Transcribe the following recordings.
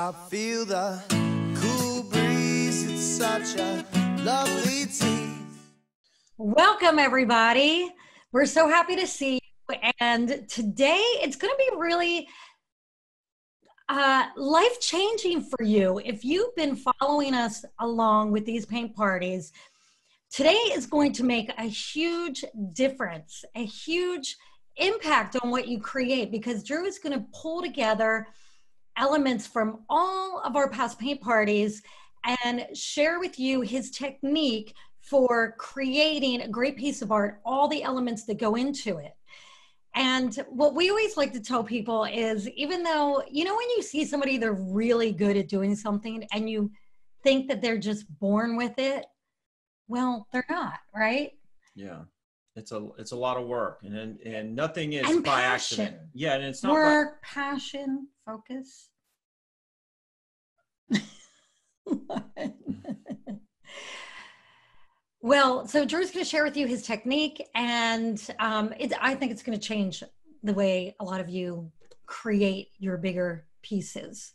I feel the cool breeze. It's such a lovely tease. Welcome, everybody. We're so happy to see you. And today it's going to be really life-changing for you. If you've been following us along with these paint parties, today is going to make a huge difference, a huge impact on what you create, because Drew is going to pull together elements from all of our past paint parties and share with you his technique for creating a great piece of art, all the elements that go into it. And what we always like to tell people is, even though, you know, when you see somebody, they're really good at doing something and you think that they're just born with it, well, they're not, right? Yeah. It's a lot of work, and nothing is And by passion. accident. Yeah, and it's not work, passion, focus. Well, so Drew's going to share with you his technique, and I think it's going to change the way a lot of you create your bigger pieces.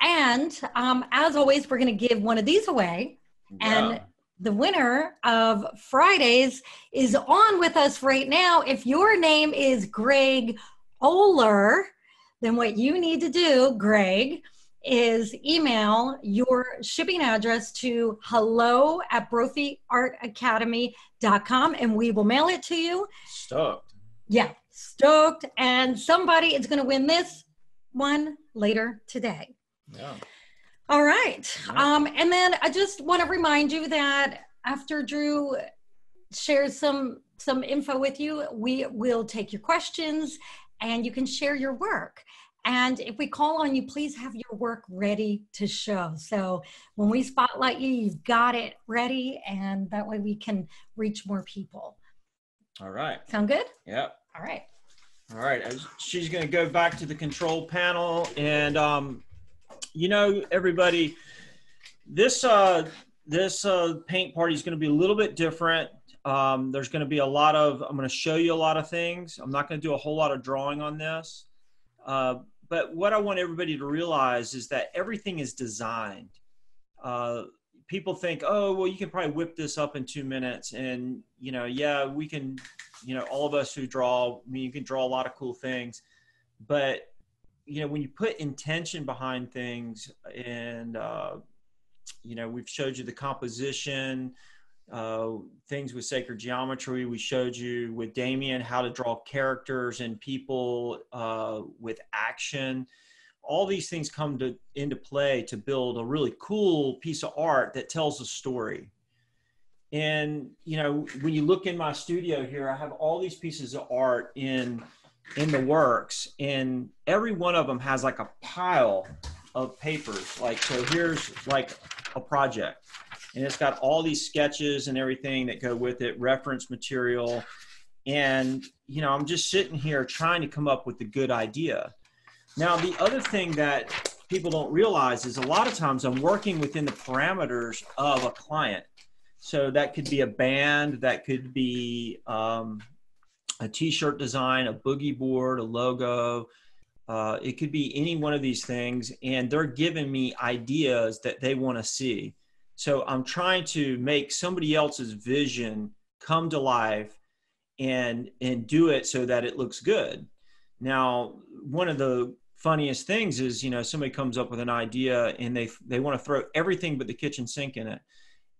And as always, we're going to give one of these away. Yeah. And the winner of Fridays is on with us right now. If your name is Greg Oler, then what you need to do, Greg, is email your shipping address to hello@brophyartacademy.com and we will mail it to you. Stoked. Yeah, stoked. And somebody is going to win this one later today. Yeah. All right. Yeah. And then I just want to remind you that after Drew shares some info with you, we will take your questions and you can share your work. And if we call on you, please have your work ready to show. So when we spotlight you, you've got it ready, and that way we can reach more people. All right. Sound good? Yeah. All right. All right. She's going to go back to the control panel, and you know, everybody, this paint party is going to be a little bit different. There's going to be I'm going to show you a lot of things. I'm not going to do a whole lot of drawing on this. But what I want everybody to realize is that everything is designed. People think, oh, well, you can probably whip this up in 2 minutes. And, you know, yeah, we can, you know, all of us who draw, I mean, you can draw a lot of cool things. But, you know, when you put intention behind things and, you know, we've showed you the composition, things with sacred geometry. We showed you with Damien how to draw characters and people with action. All these things come into play to build a really cool piece of art that tells a story. And, you know, when you look in my studio here, I have all these pieces of art in the works, and every one of them has like a pile of papers. Like, so here's like a project. And it's got all these sketches and everything that go with it, reference material. And, you know, I'm just sitting here trying to come up with a good idea. Now, the other thing that people don't realize is a lot of times I'm working within the parameters of a client. So that could be a band, that could be a t-shirt design, a boogie board, a logo. It could be any one of these things. And they're giving me ideas that they want to see. So I'm trying to make somebody else's vision come to life and do it so that it looks good. Now, one of the funniest things is, you know, somebody comes up with an idea and they want to throw everything but the kitchen sink in it.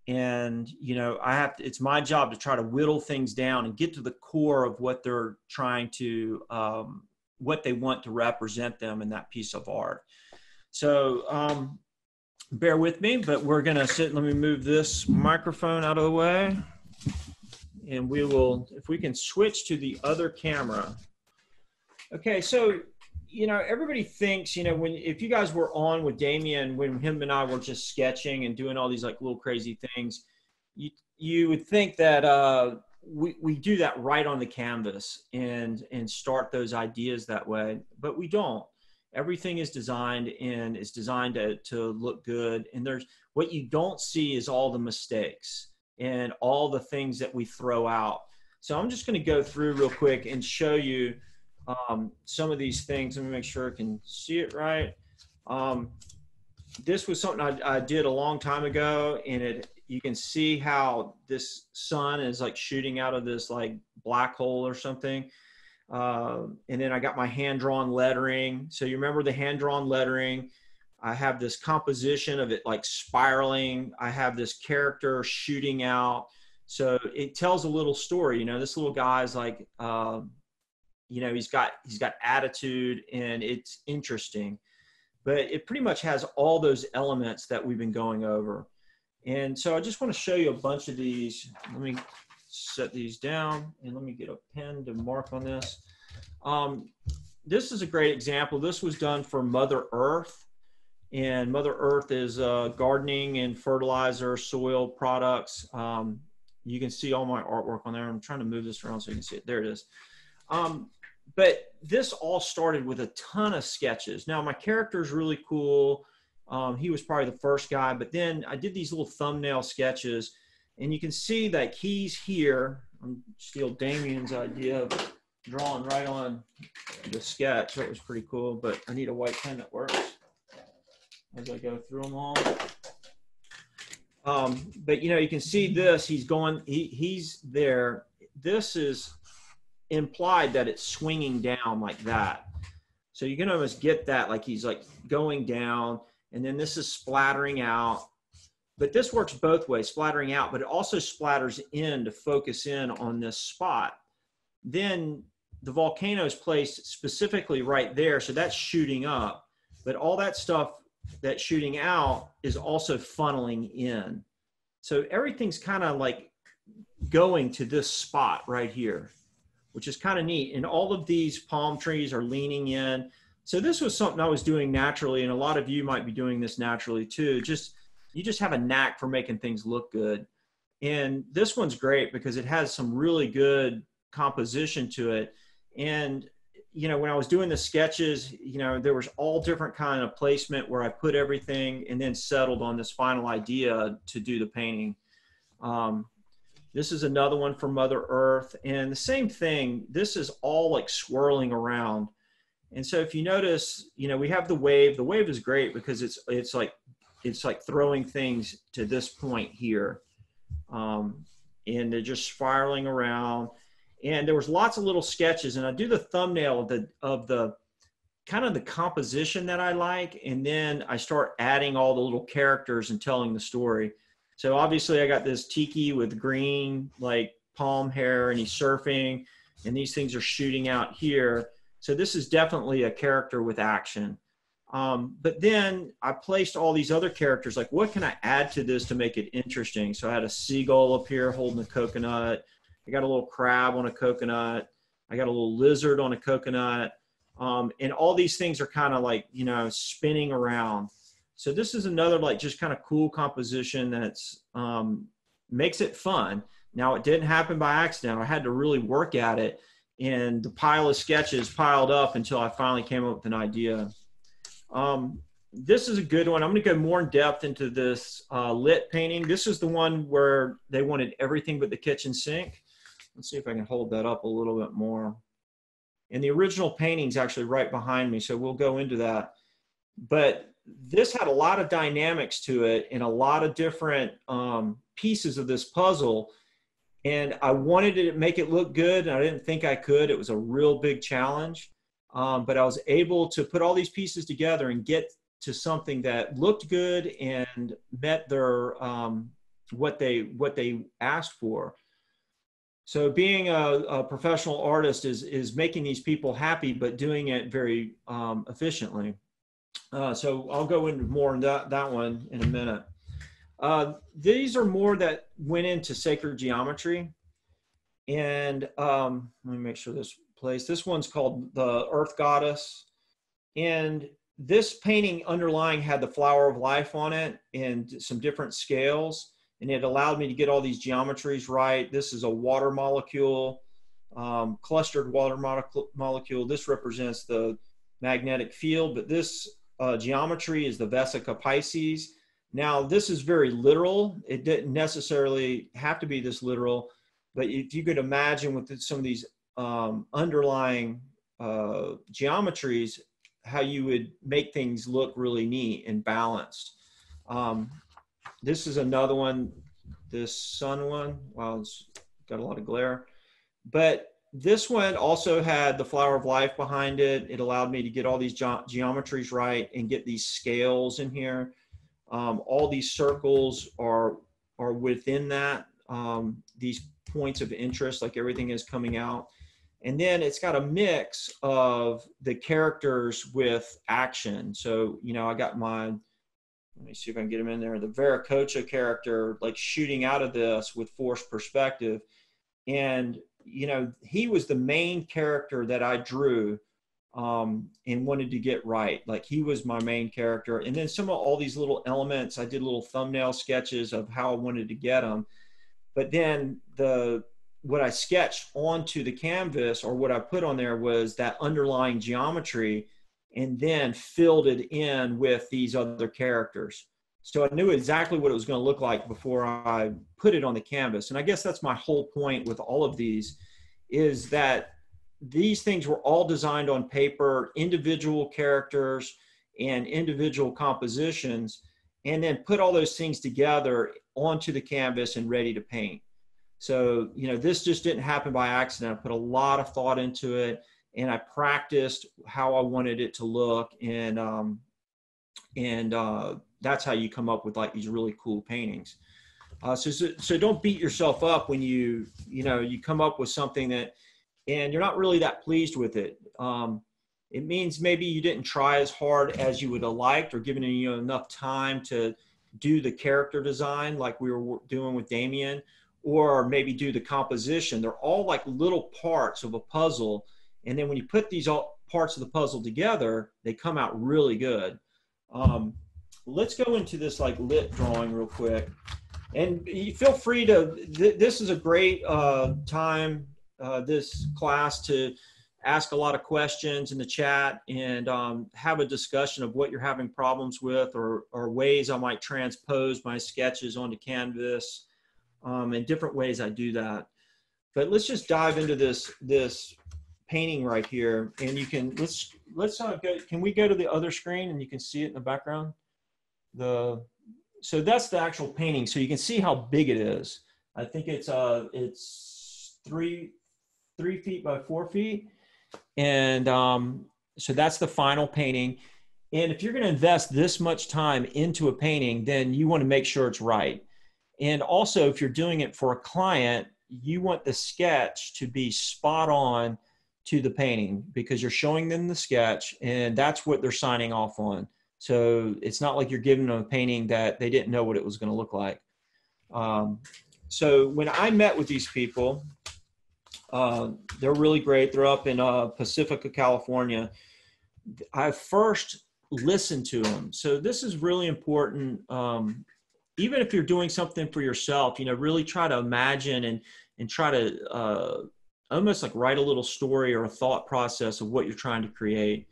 And, you know, it's my job to try to whittle things down and get to the core of what they're trying to, what they want to represent them in that piece of art. So, bear with me, but we're going to sit. Let me move this microphone out of the way. And we will, if we can switch to the other camera. Okay, so, you know, everybody thinks, you know, if you guys were on with Damien, when him and I were just sketching and doing all these like little crazy things, you would think that we do that right on the canvas and start those ideas that way, but we don't. Everything is designed and is designed to look good. And what you don't see is all the mistakes and all the things that we throw out. So I'm just going to go through real quick and show you some of these things. Let me make sure I can see it right. this was something I did a long time ago, and you can see how this sun is like shooting out of this like black hole or something. And then I got my hand-drawn lettering. So you remember the hand-drawn lettering. I have this composition of it like spiraling. I have this character shooting out. So it tells a little story. You know, this little guy's like, you know, he's got attitude, and it's interesting. But it pretty much has all those elements that we've been going over. And so I just want to show you a bunch of these. Let me set these down, and let me get a pen to mark on this. This is a great example. This was done for Mother Earth. And Mother Earth is gardening and fertilizer, soil products. You can see all my artwork on there. I'm trying to move this around so you can see it. There it is. But this all started with a ton of sketches. Now, my character is really cool. He was probably the first guy, but then I did these little thumbnail sketches, and you can see that he's here. I'm steal Damien's idea of drawing right on the sketch. That was pretty cool, but I need a white pen that works as I go through them all. But you know, you can see this, he's there. This is implied that it's swinging down like that. So you can almost get that, like he's like going down, and then this is splattering out. But this works both ways, splattering out, but it also splatters in to focus in on this spot. Then the volcano is placed specifically right there, so that's shooting up. But all that stuff that's shooting out is also funneling in. So everything's kind of like going to this spot right here, which is kind of neat. And all of these palm trees are leaning in. So this was something I was doing naturally, and a lot of you might be doing this naturally too. You just have a knack for making things look good. And this one's great because it has some really good composition to it. And, you know, when I was doing the sketches, you know, there was all different kind of placement where I put everything and then settled on this final idea to do the painting. This is another one for Mother Earth, and the same thing. This is all like swirling around. And so if you notice, you know, we have the wave. The wave is great because it's like throwing things to this point here. And they're just spiraling around. And there was lots of little sketches, and I do the thumbnail of the kind of the composition that I like, and then I start adding all the little characters and telling the story. So obviously I got this tiki with green, like palm hair, and he's surfing, and these things are shooting out here. So this is definitely a character with action. But then I placed all these other characters, like what can I add to this to make it interesting? So I had a seagull up here holding a coconut. I got a little crab on a coconut. I got a little lizard on a coconut. And all these things are kind of like, you know, spinning around. So this is another like just kind of cool composition that's makes it fun. Now it didn't happen by accident. I had to really work at it, and the pile of sketches piled up until I finally came up with an idea. This is a good one. I'm going to go more in depth into this lit painting. This is the one where they wanted everything but the kitchen sink. Let's see if I can hold that up a little bit more. And the original painting's actually right behind me, so we'll go into that. But this had a lot of dynamics to it and a lot of different pieces of this puzzle. And I wanted to make it look good, and I didn't think I could. It was a real big challenge. But I was able to put all these pieces together and get to something that looked good and met their what they asked for. So being a professional artist is making these people happy, but doing it very efficiently. So I'll go into more on that one in a minute. These are more that went into sacred geometry. And let me make sure this place. This one's called the Earth Goddess. And this painting underlying had the flower of life on it and some different scales. And it allowed me to get all these geometries right. This is a water molecule, clustered water molecule. This represents the magnetic field, but this geometry is the Vesica Pisces. Now, this is very literal. It didn't necessarily have to be this literal, but if you could imagine with some of these underlying geometries, how you would make things look really neat and balanced. This is another one, this sun one. Wow, it's got a lot of glare. But this one also had the flower of life behind it. It allowed me to get all these geometries right and get these scales in here. All these circles are within that. These points of interest, like everything is coming out. And then it's got a mix of the characters with action. So, you know, I got my, let me see if I can get him in there, the Viracocha character, like shooting out of this with forced perspective. And, you know, he was the main character that I drew and wanted to get right. Like he was my main character. And then some of all these little elements, I did little thumbnail sketches of how I wanted to get them. But then what I sketched onto the canvas, or what I put on there, was that underlying geometry, and then filled it in with these other characters. So I knew exactly what it was going to look like before I put it on the canvas. And I guess that's my whole point with all of these, is that these things were all designed on paper, individual characters and individual compositions, and then put all those things together onto the canvas and ready to paint. So, you know, this just didn't happen by accident. I put a lot of thought into it, and I practiced how I wanted it to look. And that's how you come up with like these really cool paintings. So don't beat yourself up when you come up with something that, and you're not really that pleased with it. It means maybe you didn't try as hard as you would have liked, or given you enough time to do the character design like we were doing with Damien, or maybe do the composition. They're all like little parts of a puzzle. And then when you put these all parts of the puzzle together, they come out really good. Let's go into this like lit drawing real quick. And you feel free to, this is a great time, this class, to ask a lot of questions in the chat and have a discussion of what you're having problems with, or ways I might transpose my sketches onto canvas, and different ways I do that. But let's just dive into this painting right here, and you can, let's go, can we go to the other screen and you can see it in the background? So that's the actual painting. So you can see how big it is. I think it's 3 feet by 4 feet. And so that's the final painting. And if you're going to invest this much time into a painting, then you want to make sure it's right. And also, if you're doing it for a client, you want the sketch to be spot on to the painting, because you're showing them the sketch and that's what they're signing off on. So it's not like you're giving them a painting that they didn't know what it was going to look like. So when I met with these people, they're really great. They're up in Pacifica, California. I first listened to them. So this is really important. Even if you're doing something for yourself, you know, really try to imagine and try to almost like write a little story or a thought process of what you're trying to create.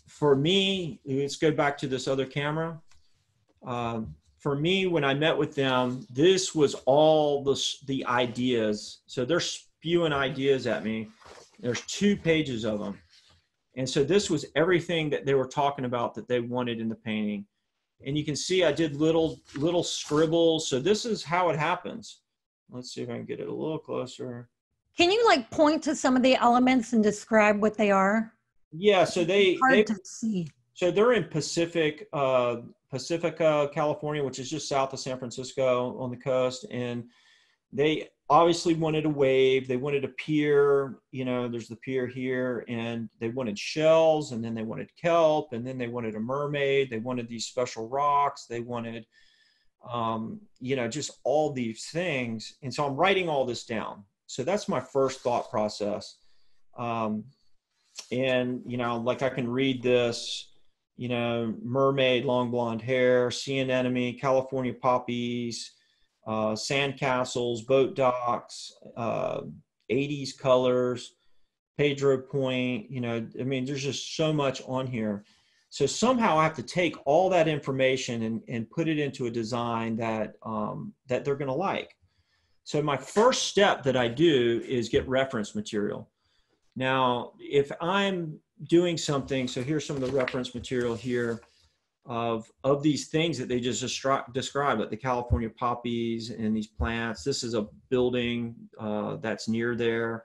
For me, let's go back to this other camera. For me, when I met with them, this was all the ideas. So they're spewing ideas at me. There's 2 pages of them. And so this was everything that they were talking about that they wanted in the painting. And you can see I did little scribbles. So this is how it happens. Let's see if I can get it a little closer. Can you like point to some of the elements and describe what they are? Yeah, so hard to see. So they're in Pacifica, California, which is just south of San Francisco on the coast. And they obviously wanted a wave. They wanted a pier, you know, there's the pier here, and they wanted shells, and then they wanted kelp, and then they wanted a mermaid. They wanted these special rocks. They wanted, you know, just all these things. And so I'm writing all this down. So that's my first thought process. And, you know, like I can read this, you know, mermaid, long blonde hair, sea anemone, California poppies, sandcastles, boat docks, 80s colors, Pedro Point, you know, I mean, there's just so much on here. So somehow I have to take all that information and put it into a design that, that they're going to like. So my first step that I do is get reference material. Now, if I'm doing something. So here's some of the reference material here of these things that they just described, like the California poppies and these plants. This is a building that's near there.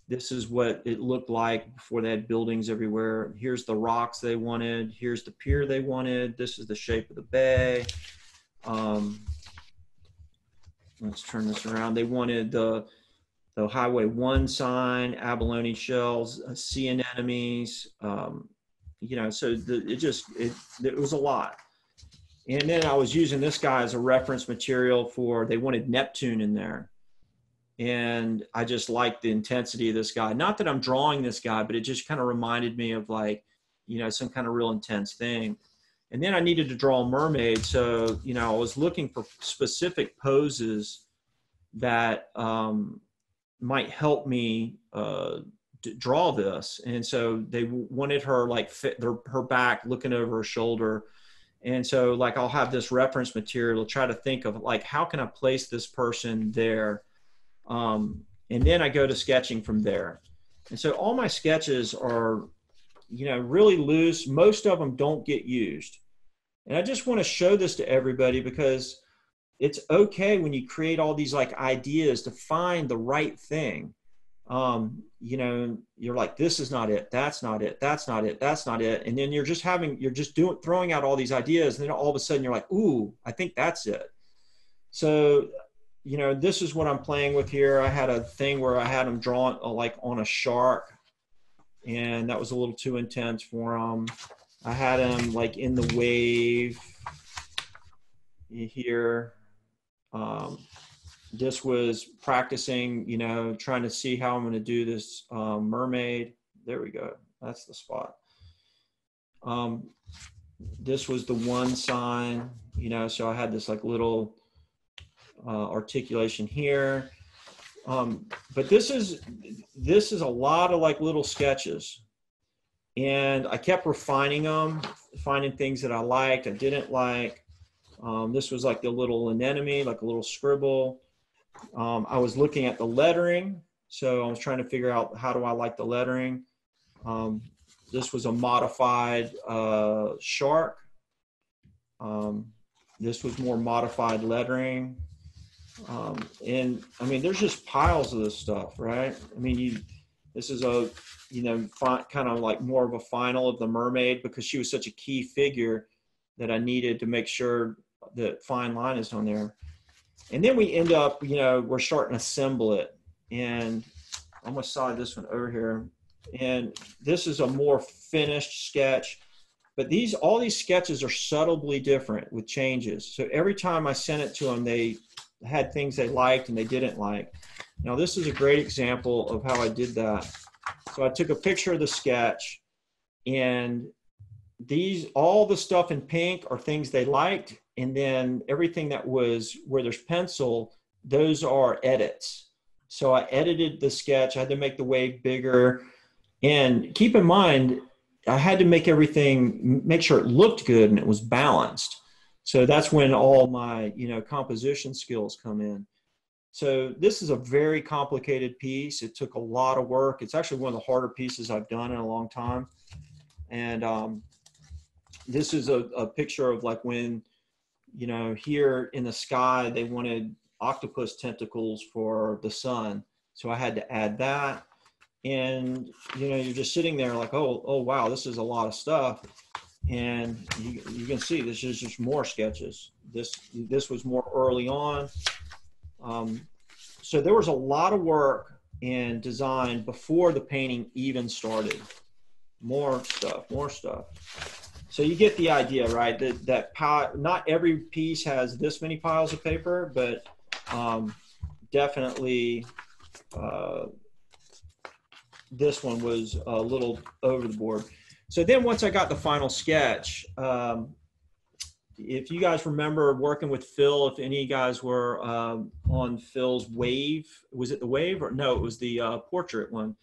This is what it looked like before they had buildings everywhere. Here's the rocks they wanted. Here's the pier they wanted. This is the shape of the bay. Let's turn this around. They wanted the Highway 1 sign, abalone shells, sea anemones, you know, so it was a lot. And then I was using this guy as a reference material for, they wanted Neptune in there. And I just liked the intensity of this guy. Not that I'm drawing this guy, but it just kind of reminded me of, like, you know, some kind of real intense thing. And then I needed to draw a mermaid. So, you know, I was looking for specific poses that might help me draw this. And so they wanted her, like, her back looking over her shoulder. And so, like, I'll have this reference material, try to think of, like, how can I place this person there? And then I go to sketching from there. And so all my sketches are, you know, really loose. Most of them don't get used. And I just want to show this to everybody, because it's okay when you create all these, like, ideas to find the right thing. You know, you're like, this is not it. That's not it. That's not it. That's not it. And then you're just throwing out all these ideas. And then all of a sudden you're like, ooh, I think that's it. So, you know, this is what I'm playing with here. I had a thing where I had them drawn like on a shark, and that was a little too intense for them. I had him like in the wave here. This was practicing, you know, trying to see how I'm going to do this mermaid. There we go. That's the spot. This was the one sign, you know, so I had this like little articulation here. But this is a lot of like little sketches, and I kept refining them, finding things that I liked, I didn't like. This was like the little anemone, like a little scribble. I was looking at the lettering, so I was trying to figure out, how do I like the lettering? This was a modified shark. This was more modified lettering. And I mean, there's just piles of this stuff, right? I mean, this is a, you know, kind of like more of a final of the mermaid, because she was such a key figure that I needed to make sure that fine line is on there. And then we end up, you know, we're starting to assemble it. And I'm going to slide this one over here. And this is a more finished sketch. But all these sketches are subtly different with changes. So every time I sent it to them, they had things they liked and they didn't like. Now this is a great example of how I did that. So I took a picture of the sketch, and all the stuff in pink are things they liked, and then everything that was where there's pencil, those are edits. So I edited the sketch. I had to make the wave bigger, and keep in mind, I had to make sure it looked good and it was balanced. So that's when all my, you know, composition skills come in. So this is a very complicated piece. It took a lot of work. It's actually one of the harder pieces I've done in a long time. And this is a picture of, like, when, you know, here in the sky, they wanted octopus tentacles for the sun. So I had to add that. And, you know, you're just sitting there like, oh, wow, this is a lot of stuff. And you can see this is just more sketches. This was more early on. So there was a lot of work and design before the painting even started. More stuff. So you get the idea, right? Not every piece has this many piles of paper, but definitely this one was a little over the board. So then once I got the final sketch, if you guys remember working with Phil, if any of you guys were on Phil's wave, was it the wave or no, it was the portrait one,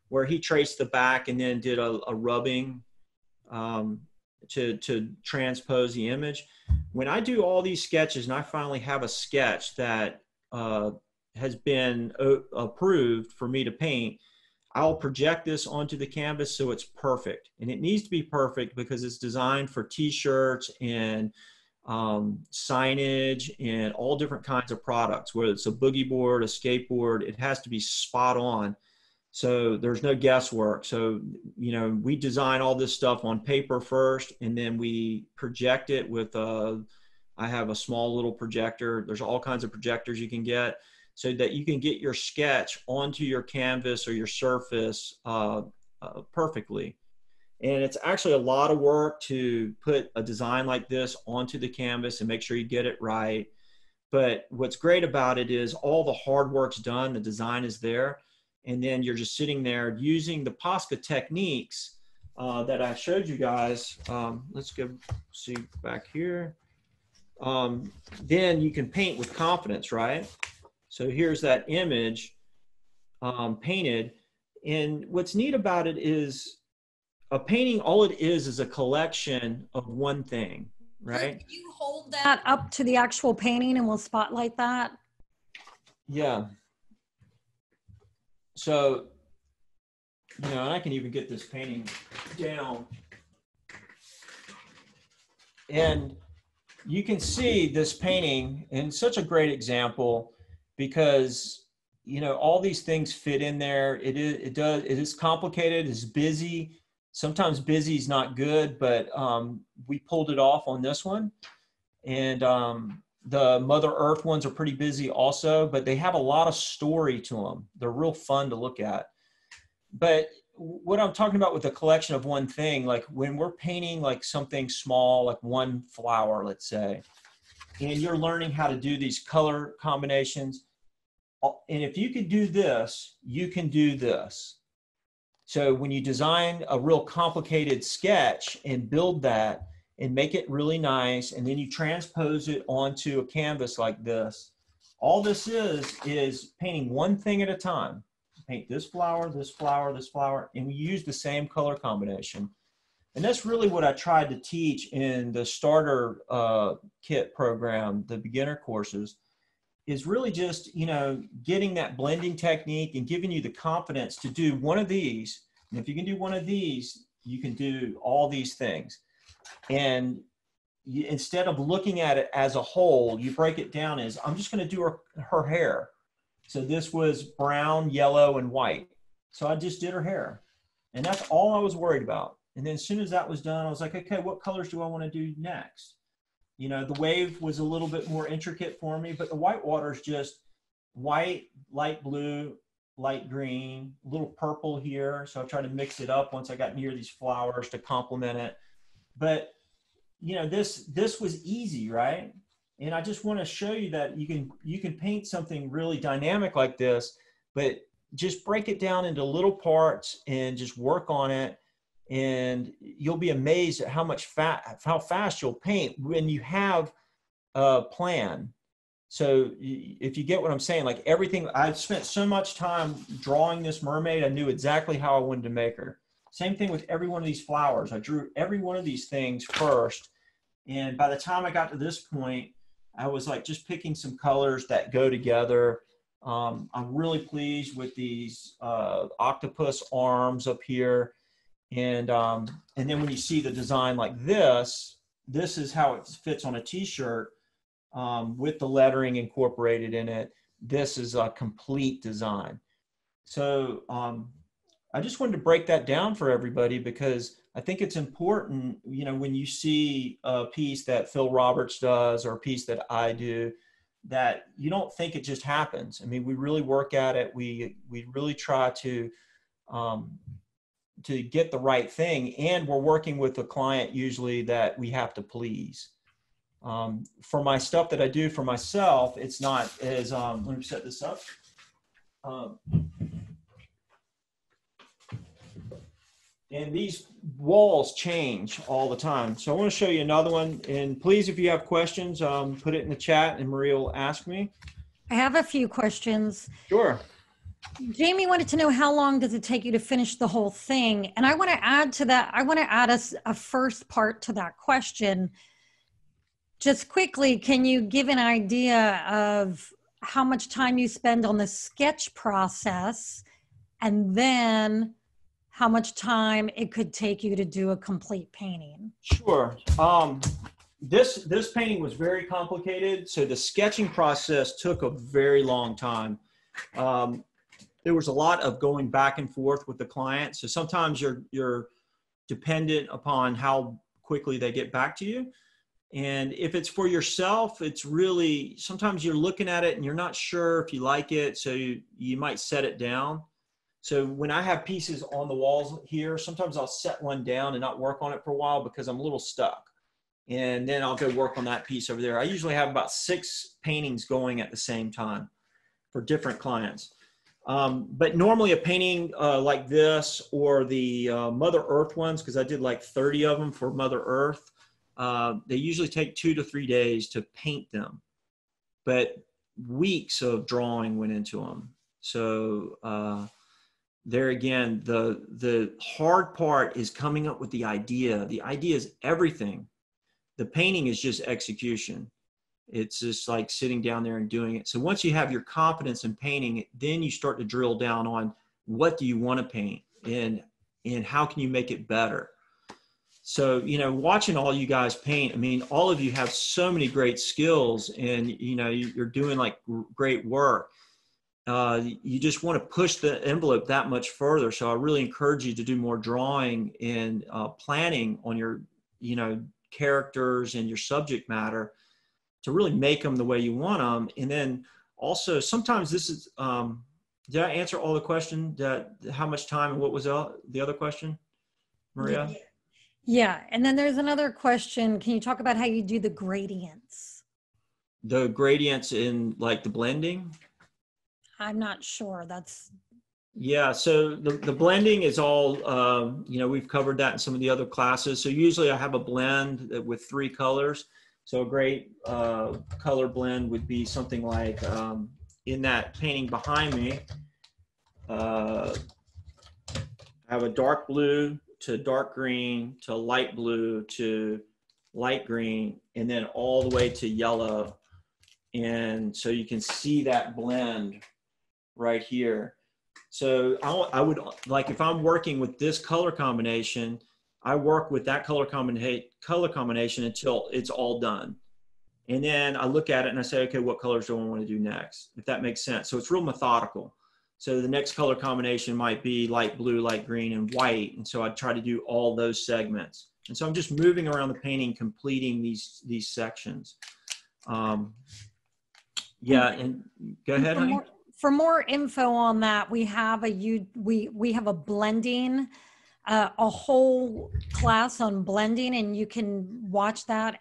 where he traced the back and then did a rubbing to transpose the image. When I do all these sketches and I finally have a sketch that has been approved for me to paint, I'll project this onto the canvas so it's perfect. And it needs to be perfect because it's designed for t-shirts and signage and all different kinds of products, whether it's a boogie board, a skateboard, it has to be spot on. So there's no guesswork. So, you know, we design all this stuff on paper first, and then we project it with I have a small little projector. There's all kinds of projectors you can get so that you can get your sketch onto your canvas or your surface perfectly. And it's actually a lot of work to put a design like this onto the canvas and make sure you get it right. But what's great about it is all the hard work's done, the design is there, and then you're just sitting there using the Posca techniques that I showed you guys. Let's go see back here. Then you can paint with confidence, right? So here's that image painted. And what's neat about it is a painting, all it is a collection of one thing, right? Can you hold that up to the actual painting and we'll spotlight that? Yeah. So, you know, and I can even get this painting down. And you can see this painting, and such a great example because, you know, all these things fit in there. It is complicated, it's busy. Sometimes busy is not good, but we pulled it off on this one. And the Mother Earth ones are pretty busy also, but they have a lot of story to them. They're real fun to look at. But what I'm talking about with the collection of one thing, like when we're painting like something small, like one flower, let's say, and you're learning how to do these color combinations, and if you can do this, you can do this. So when you design a real complicated sketch and build that and make it really nice, and then you transpose it onto a canvas like this, all this is painting one thing at a time. Paint this flower, this flower, this flower, and we use the same color combination. And that's really what I tried to teach in the starter kit program, the beginner courses, is really just, you know, getting that blending technique and giving you the confidence to do one of these. And if you can do one of these, you can do all these things. And you, instead of looking at it as a whole, you break it down as, I'm just going to do her hair. So this was brown, yellow, and white. So I just did her hair. And that's all I was worried about. And then as soon as that was done, I was like, okay, what colors do I want to do next? You know, the wave was a little bit more intricate for me, but the white water is just white, light blue, light green, a little purple here. So I tried to mix it up once I got near these flowers to complement it. But, you know, this was easy, right? And I just want to show you that you can paint something really dynamic like this, but just break it down into little parts and just work on it. And you'll be amazed at how fast you'll paint when you have a plan. So if you get what I'm saying, like everything, I've spent so much time drawing this mermaid, I knew exactly how I wanted to make her. Same thing with every one of these flowers. I drew every one of these things first. And by the time I got to this point, I was like just picking some colors that go together. I'm really pleased with these octopus arms up here. And then when you see the design like this is how it fits on a t-shirt with the lettering incorporated in it. This is a complete design. So I just wanted to break that down for everybody because I think it's important, you know, when you see a piece that Phil Roberts does or a piece that I do, that you don't think it just happens. I mean, we really work at it. We really try to get the right thing, and we're working with a client usually that we have to please. For my stuff that I do for myself, it's not as, let me set this up. And these walls change all the time. So I want to show you another one. And please, if you have questions, put it in the chat and Maria will ask me. I have a few questions. Sure. Jamie wanted to know, how long does it take you to finish the whole thing? And I want to add to that, I want to add a first part to that question. Just quickly, can you give an idea of how much time you spend on the sketch process and then how much time it could take you to do a complete painting? Sure. This painting was very complicated, so the sketching process took a very long time. There was a lot of going back and forth with the client, so sometimes you're dependent upon how quickly they get back to you. And if it's for yourself, it's really, sometimes you're looking at it and you're not sure if you like it, so you might set it down. So when I have pieces on the walls here, sometimes I'll set one down and not work on it for a while because I'm a little stuck. And then I'll go work on that piece over there. I usually have about 6 paintings going at the same time for different clients. But normally a painting like this, or the Mother Earth ones, because I did like 30 of them for Mother Earth, they usually take 2 to 3 days to paint them, but weeks of drawing went into them. So there again, the hard part is coming up with the idea. The idea is everything. The painting is just execution. It's just like sitting down there and doing it. So once you have your confidence in painting, then you start to drill down on what do you want to paint and how can you make it better. So, you know, watching all you guys paint, I mean, all of you have so many great skills, and, you know, you're doing like great work. You just want to push the envelope that much further. So I really encourage you to do more drawing and planning on your, you know, characters and your subject matter to really make them the way you want them. And then also sometimes this is, did I answer all the question, that how much time and what was the other question, Maria? Yeah. And then there's another question. Can you talk about how you do the gradients? The gradients in like the blending? I'm not sure. Yeah, so the blending is all, you know, we've covered that in some of the other classes. So usually I have a blend with 3 colors. So a great color blend would be something like in that painting behind me, I have a dark blue to dark green to light blue to light green, and then all the way to yellow. And so you can see that blend right here. So I would, like, if I'm working with this color combination, I work with that color combination until it's all done. And then I look at it and I say, okay, what colors do I want to do next? If that makes sense. So it's real methodical. So the next color combination might be light blue, light green, and white. And so I try to do all those segments. And so I'm just moving around the painting, completing these sections. Yeah, and go ahead, honey. For more info on that, we have we have a blending, a whole class on blending, and you can watch that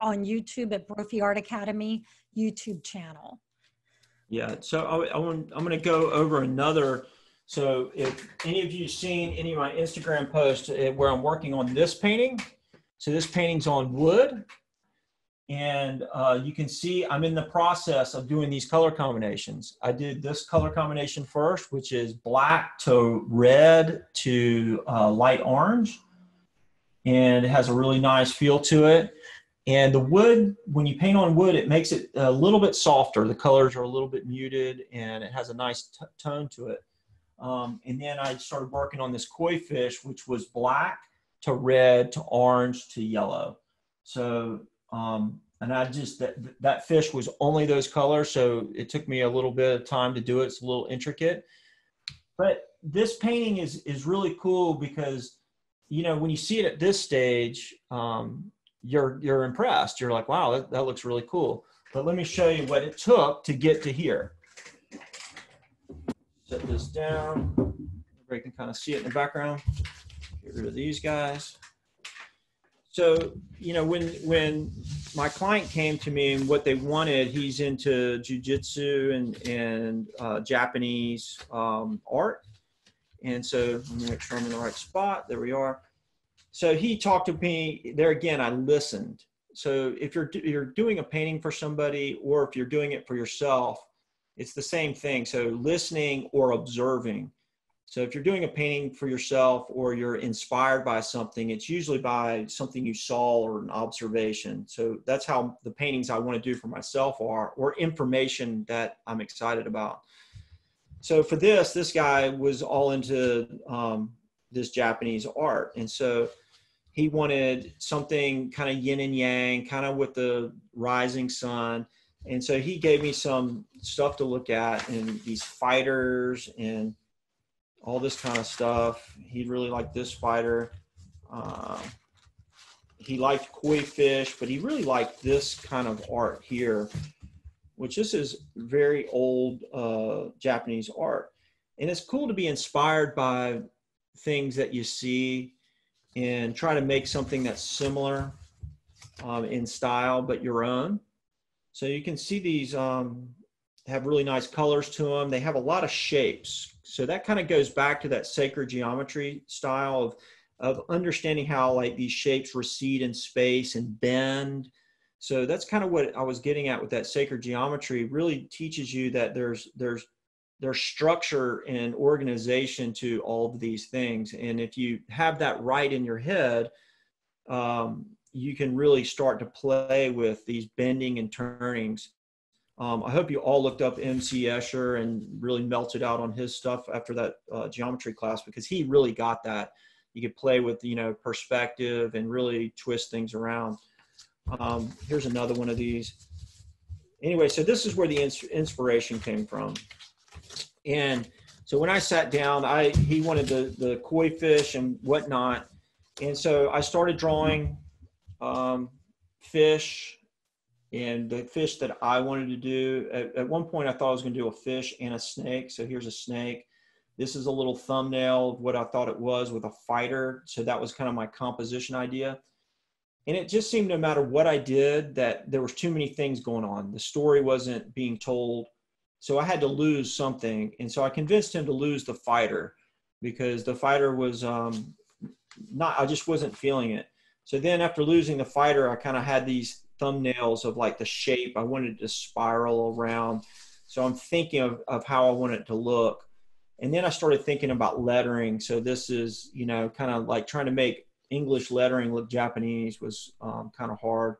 on YouTube at Brophy Art Academy YouTube channel. Yeah, so I'm going to go over another. So if any of you seen any of my Instagram posts where I'm working on this painting, so this painting's on wood. And you can see I'm in the process of doing these color combinations. I did this color combination first, which is black to red to light orange. And it has a really nice feel to it. And the wood, when you paint on wood, it makes it a little bit softer. The colors are a little bit muted, and it has a nice tone to it. And then I started working on this koi fish, which was black to red to orange to yellow. So and I just, that fish was only those colors. So it took me a little bit of time to do it. It's a little intricate, but this painting is really cool because, you know, when you see it at this stage, you're impressed. You're like, wow, that looks really cool. But let me show you what it took to get to here. Set this down. Everybody can kind of see it in the background. Get rid of these guys. So, you know, when my client came to me and what they wanted, he's into jiu-jitsu and Japanese art. And so let me make sure I'm in the right spot. There we are. So he talked to me there again. I listened. So if you're doing a painting for somebody, or if you're doing it for yourself, it's the same thing. So listening or observing. So if you're doing a painting for yourself or you're inspired by something, it's usually by something you saw or an observation. So that's how the paintings I want to do for myself are, or information that I'm excited about. so for this guy was all into this Japanese art. And so he wanted something kind of yin and yang, kind of with the rising sun. And so he gave me some stuff to look at, and these fighters and all this kind of stuff. He really liked this fighter. He liked koi fish, but he really liked this kind of art here, which this is very old Japanese art. And it's cool to be inspired by things that you see and try to make something that's similar in style, but your own. So you can see these have really nice colors to them. They have a lot of shapes. So that kind of goes back to that sacred geometry style of understanding how like these shapes recede in space and bend. So that's kind of what I was getting at with that sacred geometry. Really teaches you that there's structure and organization to all of these things. And if you have that right in your head, you can really start to play with these bending and turnings. I hope you all looked up MC Escher and really melted out on his stuff after that geometry class, because he really got that. You could play with, you know, perspective and really twist things around. Here's another one of these. Anyway, so this is where the inspiration came from. And so when I sat down, he wanted the koi fish and whatnot. And so I started drawing fish, and the fish that I wanted to do. At one point, I thought I was going to do a fish and a snake. So here's a snake. This is a little thumbnail of what I thought it was with a fighter. So that was kind of my composition idea. And it just seemed no matter what I did, that there was too many things going on. The story wasn't being told. So I had to lose something. And so I convinced him to lose the fighter, because the fighter was I just wasn't feeling it. So then after losing the fighter, I kind of had these thumbnails of like the shape. I wanted to spiral around. So I'm thinking of how I want it to look. And then I started thinking about lettering. So this is, you know, kind of like trying to make English lettering look Japanese was kind of hard.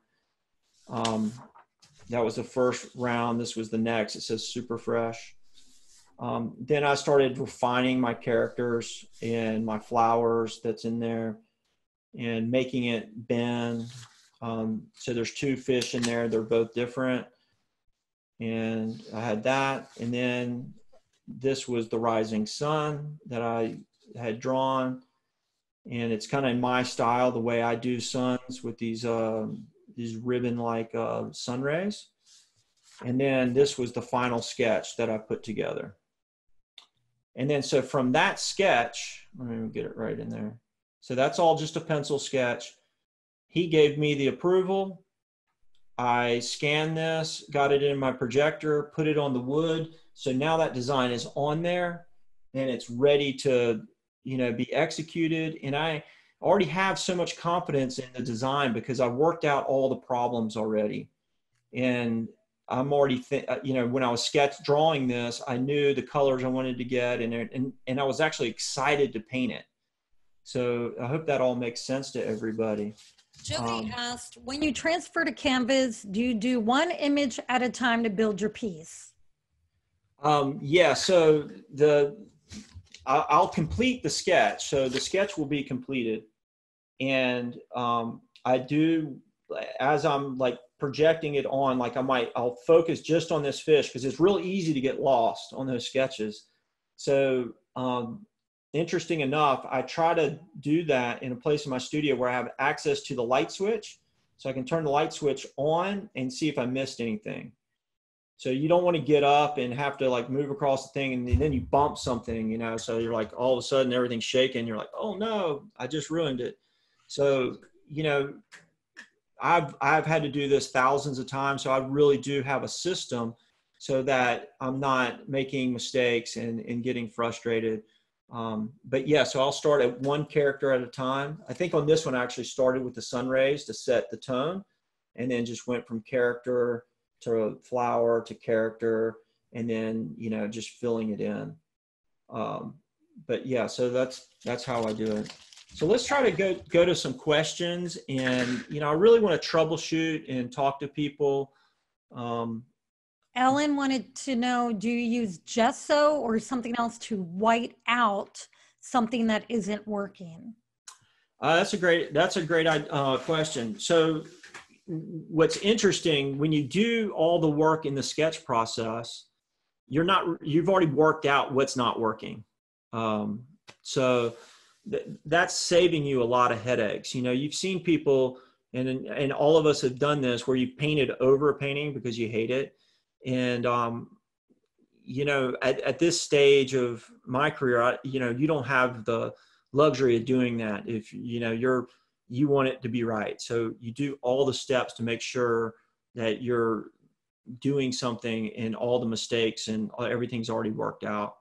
That was the first round. This was the next. It says super fresh. Then I started refining my characters and my flowers that's in there and making it bend. So there's two fish in there. They're both different. And I had that. And then this was the rising sun that I had drawn. And it's kind of in my style, the way I do suns with these ribbon-like sun rays. And then this was the final sketch that I put together. And then so from that sketch, let me get it right in there. So that's all just a pencil sketch. He gave me the approval. I scanned this, got it in my projector, put it on the wood. So now that design is on there and it's ready to, you know, be executed. And I already have so much confidence in the design because I worked out all the problems already. And I'm already, you know, when I was drawing this, I knew the colors I wanted to get, and I was actually excited to paint it. So I hope that all makes sense to everybody. Jody asked, when you transfer to Canvas, do you do one image at a time to build your piece? Yeah, so I'll complete the sketch. So the sketch will be completed. And I do, as I'm like projecting it on, like I'll focus just on this fish because it's real easy to get lost on those sketches. So interesting enough, I try to do that in a place in my studio where I have access to the light switch. So I can turn the light switch on and see if I missed anything. So you don't want to get up and have to like move across the thing and then you bump something, you know, so you're like, all of a sudden everything's shaking. You're like, oh no, I just ruined it. So, you know, I've had to do this thousands of times. So I really do have a system so that I'm not making mistakes and getting frustrated. But yeah, so I'll start at one character at a time. I think on this one, I actually started with the sun rays to set the tone and then just went from character to flower to character and then, you know, just filling it in. But yeah, so that's how I do it. So let's try to go to some questions. And, you know, I really want to troubleshoot and talk to people. Ellen wanted to know, do you use gesso or something else to white out something that isn't working? That's a great question. So what's interesting, when you do all the work in the sketch process, you've already worked out what's not working. So that's saving you a lot of headaches. You know, you've seen people, and all of us have done this, where you've painted over a painting because you hate it. And, you know, at this stage of my career, you know, you don't have the luxury of doing that. If, you know, you want it to be right. So you do all the steps to make sure that you're doing something and all the mistakes and everything's already worked out.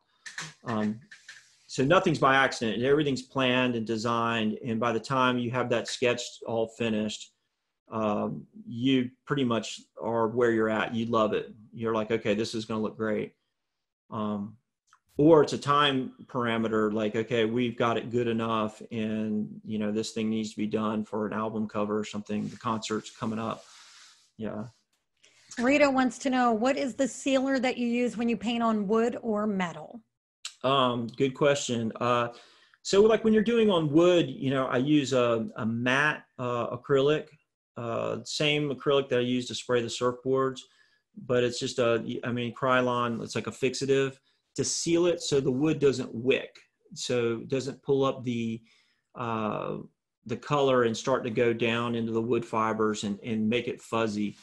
So nothing's by accident. Everything's planned and designed. And by the time you have that sketch all finished, you pretty much are where you're at. You love it. You're like, okay, this is going to look great. Or it's a time parameter, like, okay, we've got it good enough, and, you know, this thing needs to be done for an album cover or something. The concert's coming up. Yeah. Rita wants to know, what is the sealer that you use when you paint on wood or metal? Good question. So like when you're doing on wood, you know, I use a matte acrylic, same acrylic that I use to spray the surfboards, but it's just Krylon, it's like a fixative to seal it so the wood doesn't wick, so it doesn't pull up the color and start to go down into the wood fibers and make it fuzzy.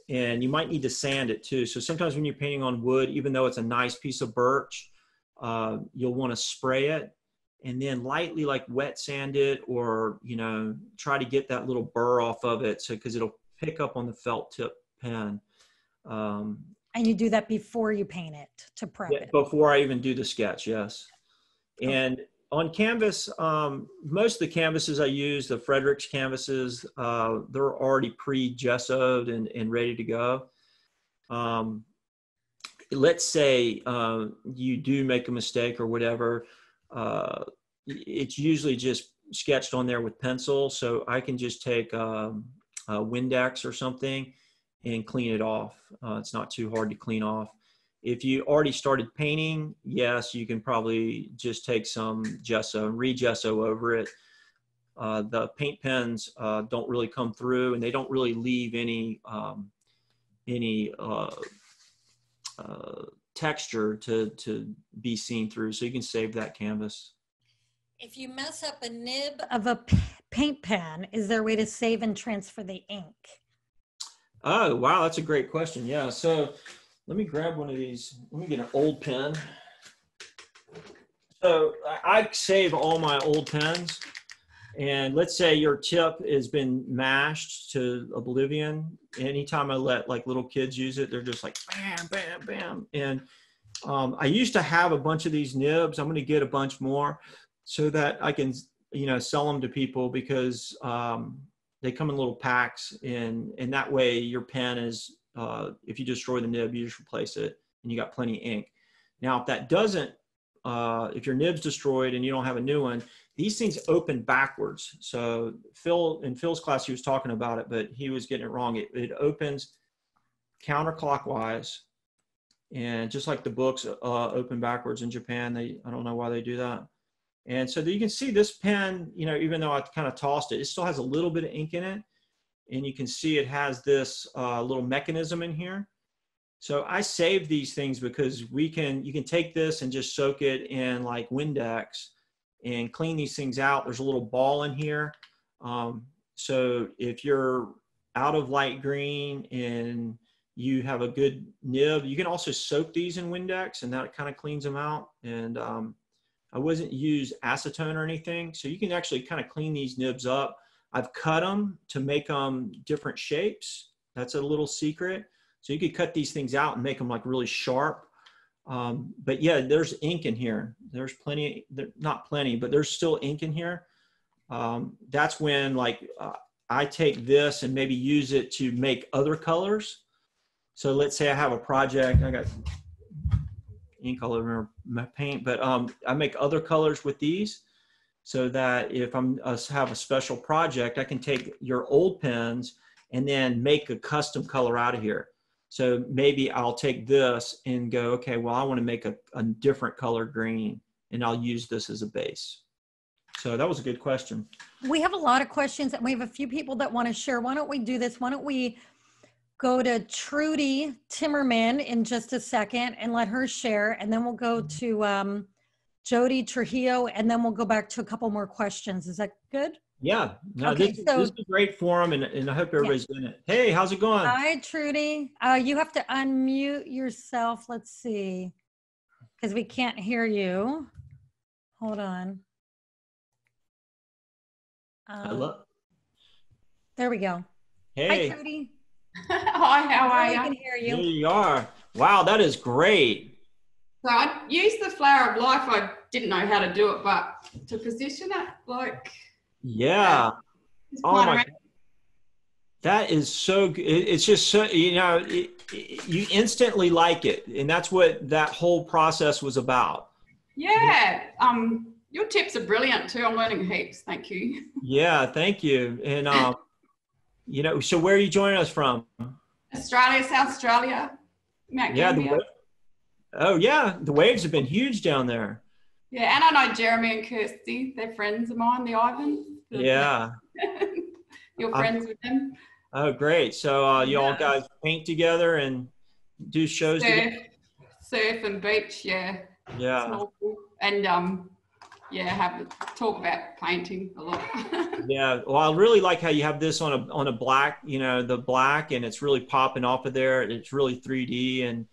And you might need to sand it too. So sometimes when you're painting on wood, even though it's a nice piece of birch, you'll want to spray it and then lightly like wet sand it, or, you know, try to get that little burr off of it. So, cause it'll pick up on the felt tip pen. And you do that before you paint it to prep it? Before I even do the sketch, yes. And on canvas, most of the canvases I use, the Fredericks canvases, they're already pre-gessoed and ready to go. Let's say you do make a mistake or whatever, it's usually just sketched on there with pencil. So I can just take a Windex or something and clean it off. It's not too hard to clean off. If you already started painting, yes, you can probably just take some gesso and re-gesso over it. The paint pens don't really come through, and they don't really leave any texture to be seen through, so you can save that canvas. If you mess up a nib of a paint pen, is there a way to save and transfer the ink? Oh, wow, that's a great question. Yeah, so let me grab one of these. Let me get an old pen. So I save all my old pens. And let's say your tip has been mashed to oblivion. Anytime I let like little kids use it, they're just like bam, bam, bam. And I used to have a bunch of these nibs. I'm going to get a bunch more so that I can, you know, sell them to people, because they come in little packs, and that way your pen is, if you destroy the nib, you just replace it and you got plenty of ink. Now, if that doesn't, if your nib's destroyed and you don't have a new one, these things open backwards. So in Phil's class, he was talking about it, but he was getting it wrong. It opens counterclockwise, and just like the books open backwards in Japan, I don't know why they do that. And so you can see this pen, you know, even though I kind of tossed it, it still has a little bit of ink in it. And you can see it has this little mechanism in here. So I save these things because you can take this and just soak it in like Windex and clean these things out. There's a little ball in here. So if you're out of light green and you have a good nib, you can also soak these in Windex, and that kind of cleans them out. And I wasn't use acetone or anything. So you can actually kind of clean these nibs up. I've cut them to make them different shapes. That's a little secret. So you could cut these things out and make them like really sharp. But yeah, there's ink in here. There's plenty, not plenty, but there's still ink in here. That's when like I take this and maybe use it to make other colors. So let's say I have a project, I got ink all over my paint, but I make other colors with these, so that if I have a special project, I can take your old pens and then make a custom color out of here. So maybe I'll take this and go, okay, well, I want to make a different color green, and I'll use this as a base. So that was a good question. We have a lot of questions, and we have a few people that want to share. Why don't we do this? Why don't we go to Trudy Timmerman in just a second and let her share, and then we'll go to Jody Trujillo, and then we'll go back to a couple more questions. Is that good? Yeah, no, Okay, this so is a great forum, and I hope everybody's doing it. Hey, how's it going? hi, Trudy. You have to unmute yourself. Let's see, because we can't hear you. Hold on. There we go. Hey. Hi, Trudy. Hi, how are I you? can hear you. There you are. Wow, that is great. So I used the flower of life. I didn't know how to do it, but to position it, like, Yeah. just Oh playing my around. God. That is so good. It's just so, you know, you instantly like it. And that's what that whole process was about. Yeah. Your tips are brilliant too. I'm learning heaps. Thank you. Yeah, thank you. And, you know, so where are you joining us from? Australia, South Australia, Mount Yeah. Gambier. Oh, yeah. The waves have been huge down there. Yeah, and I know Jeremy and Kirsty. They're friends of mine, the Ivans. Yeah. You're friends with them. Oh, great. So you all Yeah. guys paint together and do shows together? Surf and beach, yeah. Yeah. Snorkel. And yeah, talk about painting a lot. Yeah. Well, I really like how you have this on a black, you know, the black, and it's really popping off of there. It's really 3D, and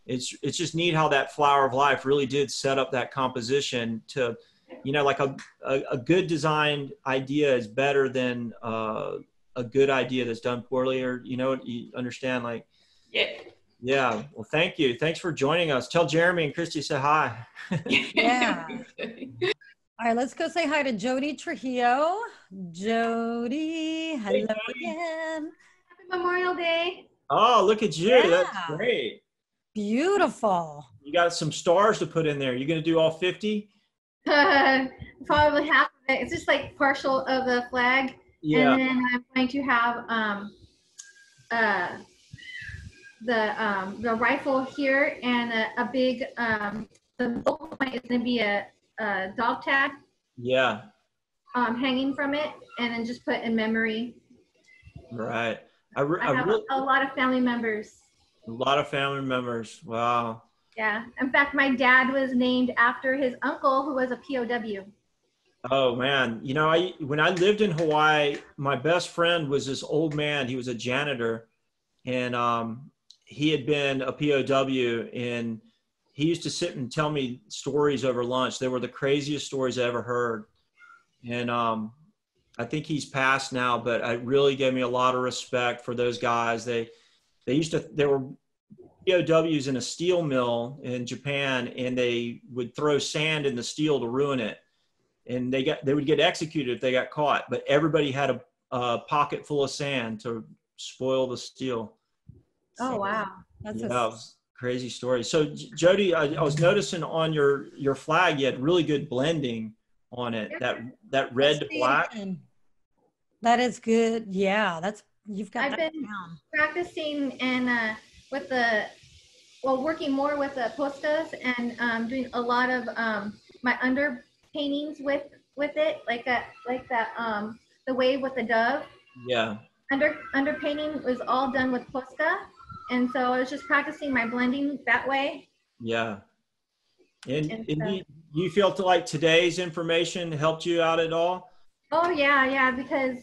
it's just neat how that flower of life really did set up that composition to, you know, like a good designed idea is better than a good idea that's done poorly, or, you know, you understand, like, Yeah. yeah. Well, thank you. Thanks for joining us. Tell Jeremy and Christy say hi. Yeah. All right, let's go say hi to Jody Trujillo. Jody, hello again. Happy Memorial Day. Oh, look at you. Yeah. That's great. Beautiful. You got some stars to put in there. You're going to do all 50? Probably half of it. It's just like partial of the flag. Yeah. And then I'm going to have the rifle here, and a big the focal point is going to be a dog tag Yeah. hanging from it, and then just put in memory. Right. I have a lot of family members. A lot of family members. Wow. Yeah. In fact, my dad was named after his uncle, who was a POW. Oh man. You know, when I lived in Hawaii, my best friend was this old man. He was a janitor, and he had been a POW, and he used to sit and tell me stories over lunch. They were the craziest stories I ever heard. And I think he's passed now, but it really gave me a lot of respect for those guys. They were POWs in a steel mill in Japan, and they would throw sand in the steel to ruin it. And they would get executed if they got caught, but everybody had a pocket full of sand to spoil the steel. Oh, wow. That's Yeah, it was a crazy story. So Jody, I was noticing on your flag, you had really good blending on it. That red to black. That is good. Yeah, you've got I've that been down. practicing and working more with the Poscas, and doing a lot of my under paintings with it, like the wave with the dove. Yeah. Under painting was all done with Posca, and so I was just practicing my blending that way. Yeah. And do you feel like today's information helped you out at all? Oh yeah, because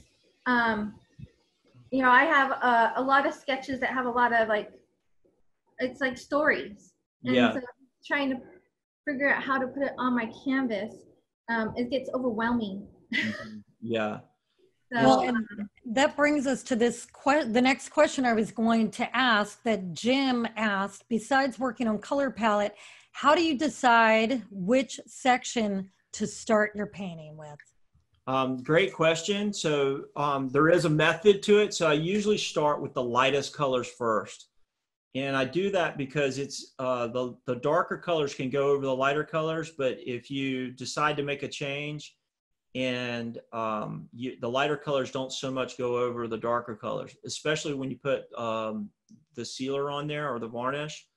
you know, I have a lot of sketches that have a lot of it's like stories, and Yeah. so trying to figure out how to put it on my canvas, it gets overwhelming. Yeah. So, Well, and that brings us to the next question I was going to ask, that Jim asked. Besides working on color palette, how do you decide which section to start your painting with? Great question. So there is a method to it. So I usually start with the lightest colors first. And I do that because it's the darker colors can go over the lighter colors. But if you decide to make a change and the lighter colors don't so much go over the darker colors, especially when you put the sealer on there or the varnish.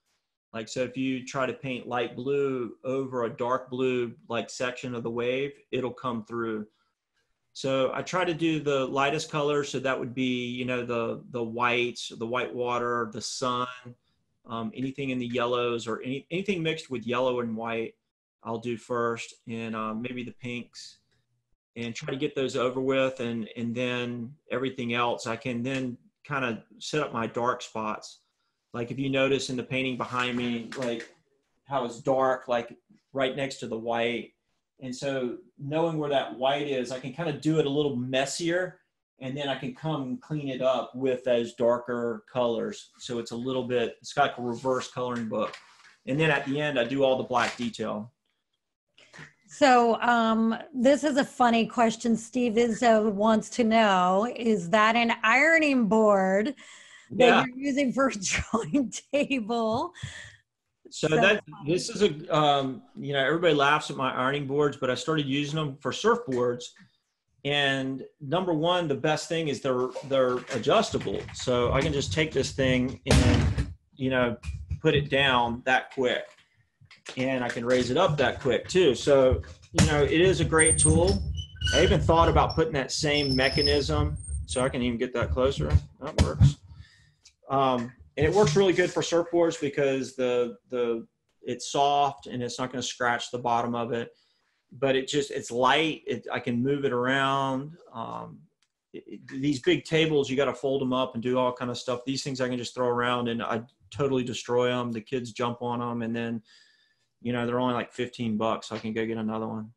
Like, so if you try to paint light blue over a dark blue, like section of the wave, it'll come through. So I try to do the lightest colors. So that would be, you know, the whites, the white water, the sun, anything in the yellows or anything mixed with yellow and white, I'll do first, and maybe the pinks, and try to get those over with. And then everything else, I can then kind of set up my dark spots. Like if you notice in the painting behind me, like how it's dark, like right next to the white. And so knowing where that white is, I can kind of do it a little messier, and then I can come clean it up with those darker colors. So it's a little bit, it's got like a reverse coloring book. And then at the end, I do all the black detail. So this is a funny question. Steve Izzo wants to know, is that an ironing board that you're using for a drawing table? So this is a, you know, everybody laughs at my ironing boards, but I started using them for surfboards. And number one, the best thing is they're adjustable. So I can just take this thing and, you know, put it down that quick. And I can raise it up that quick too. So, you know, it is a great tool. I even thought about putting that same mechanism, so I can even get that closer. That works. And it works really good for surfboards because it's soft and it's not going to scratch the bottom of it, but it's light. I can move it around. These big tables, you got to fold them up and do all kind of stuff. These things I can just throw around and I totally destroy them. The kids jump on them, and then, you know, they're only like $15, so I can go get another one.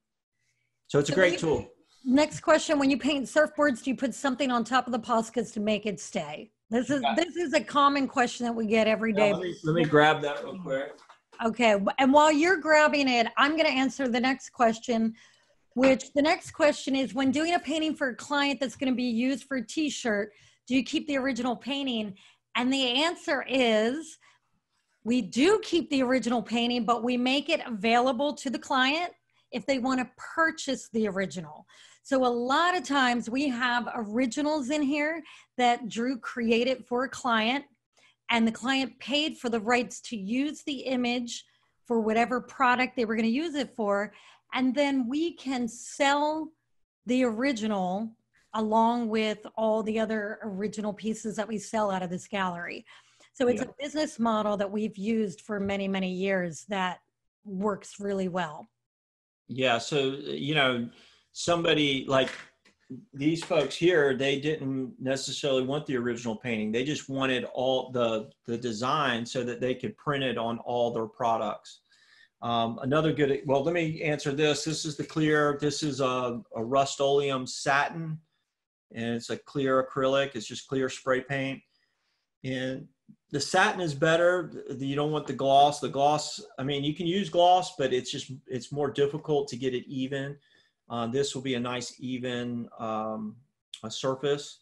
So it's a great tool. Next question: when you paint surfboards, do you put something on top of the Poscas to make it stay? This is a common question that we get every day. Let me grab that real quick. Okay, and while you're grabbing it, I'm going to answer the next question, which the next question is, when doing a painting for a client that's going to be used for a t-shirt, do you keep the original painting? And the answer is, we do keep the original painting, but we make it available to the client if they want to purchase the original. So a lot of times we have originals in here that Drew created for a client, and the client paid for the rights to use the image for whatever product they were going to use it for. And then we can sell the original along with all the other original pieces that we sell out of this gallery. So it's a business model that we've used for many, many years that works really well. Yeah. So, you know, somebody like these folks here, they didn't necessarily want the original painting. They just wanted all the design so that they could print it on all their products. Another good, well, let me answer this. This is the clear, this is a Rust-Oleum satin, and it's a clear acrylic. It's just clear spray paint. And the satin is better. You don't want the gloss. The gloss, I mean, you can use gloss, but it's more difficult to get it even. This will be a nice even surface.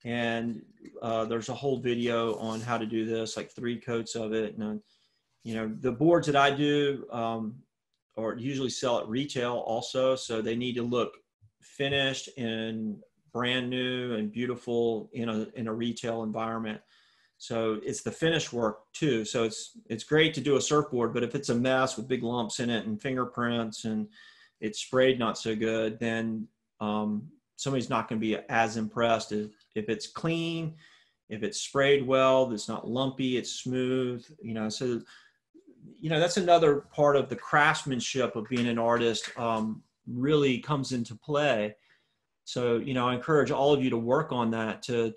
And there's a whole video on how to do this, like 3 coats of it. And, you know, the boards that I do or usually sell at retail also. So they need to look finished and brand new and beautiful in a retail environment. So it's the finish work too. So it's great to do a surfboard, but if it's a mess with big lumps in it and fingerprints and it's sprayed not so good, then somebody's not going to be as impressed. If it's clean, if it's sprayed well, it's not lumpy, it's smooth, you know. So, you know, that's another part of the craftsmanship of being an artist, really comes into play. So, you know, I encourage all of you to work on that, to,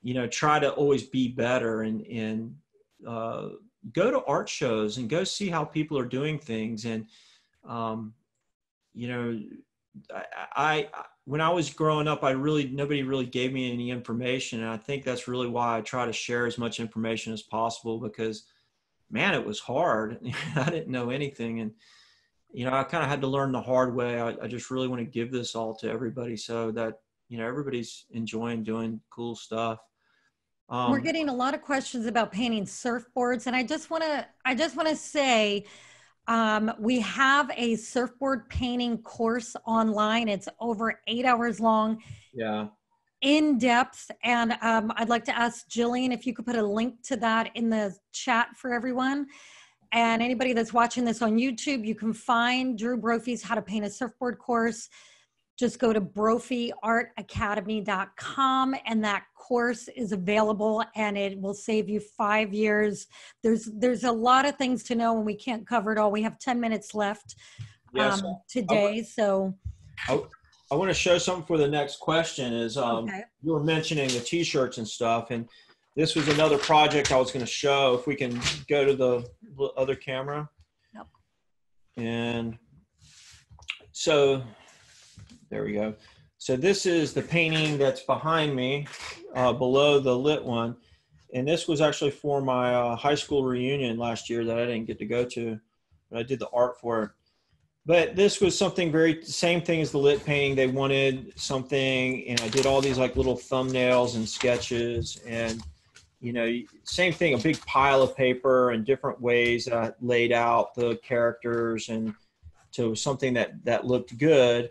you know, try to always be better and go to art shows and go see how people are doing things. And, you know, when I was growing up, nobody really gave me any information. And I think that's really why I try to share as much information as possible, because, man, it was hard. I didn't know anything. And, you know, I kind of had to learn the hard way. I just really want to give this all to everybody so that, you know, everybody's enjoying doing cool stuff. We're getting a lot of questions about painting surfboards, and I just want to say, We have a surfboard painting course online. It's over 8 hours long. Yeah. In depth. And I'd like to ask Jillian if you could put a link to that in the chat for everyone. And anybody that's watching this on YouTube, you can find Drew Brophy's How to Paint a Surfboard course. Just go to brophyartacademy.com and that course is available and it will save you 5 years. There's a lot of things to know and we can't cover it all. We have 10 minutes left today. I want to show something for the next question is Okay. you were mentioning the t-shirts and stuff, and this was another project I was going to show. If we can go to the other camera. Yep. And so there we go. So this is the painting that's behind me below the lit one. And this was actually for my high school reunion last year that I didn't get to go to, but I did the art for it. But this was something same thing as the lit painting. They wanted something, and I did all these like little thumbnails and sketches, and you know, same thing, a big pile of paper and different ways that I laid out the characters and to something that looked good.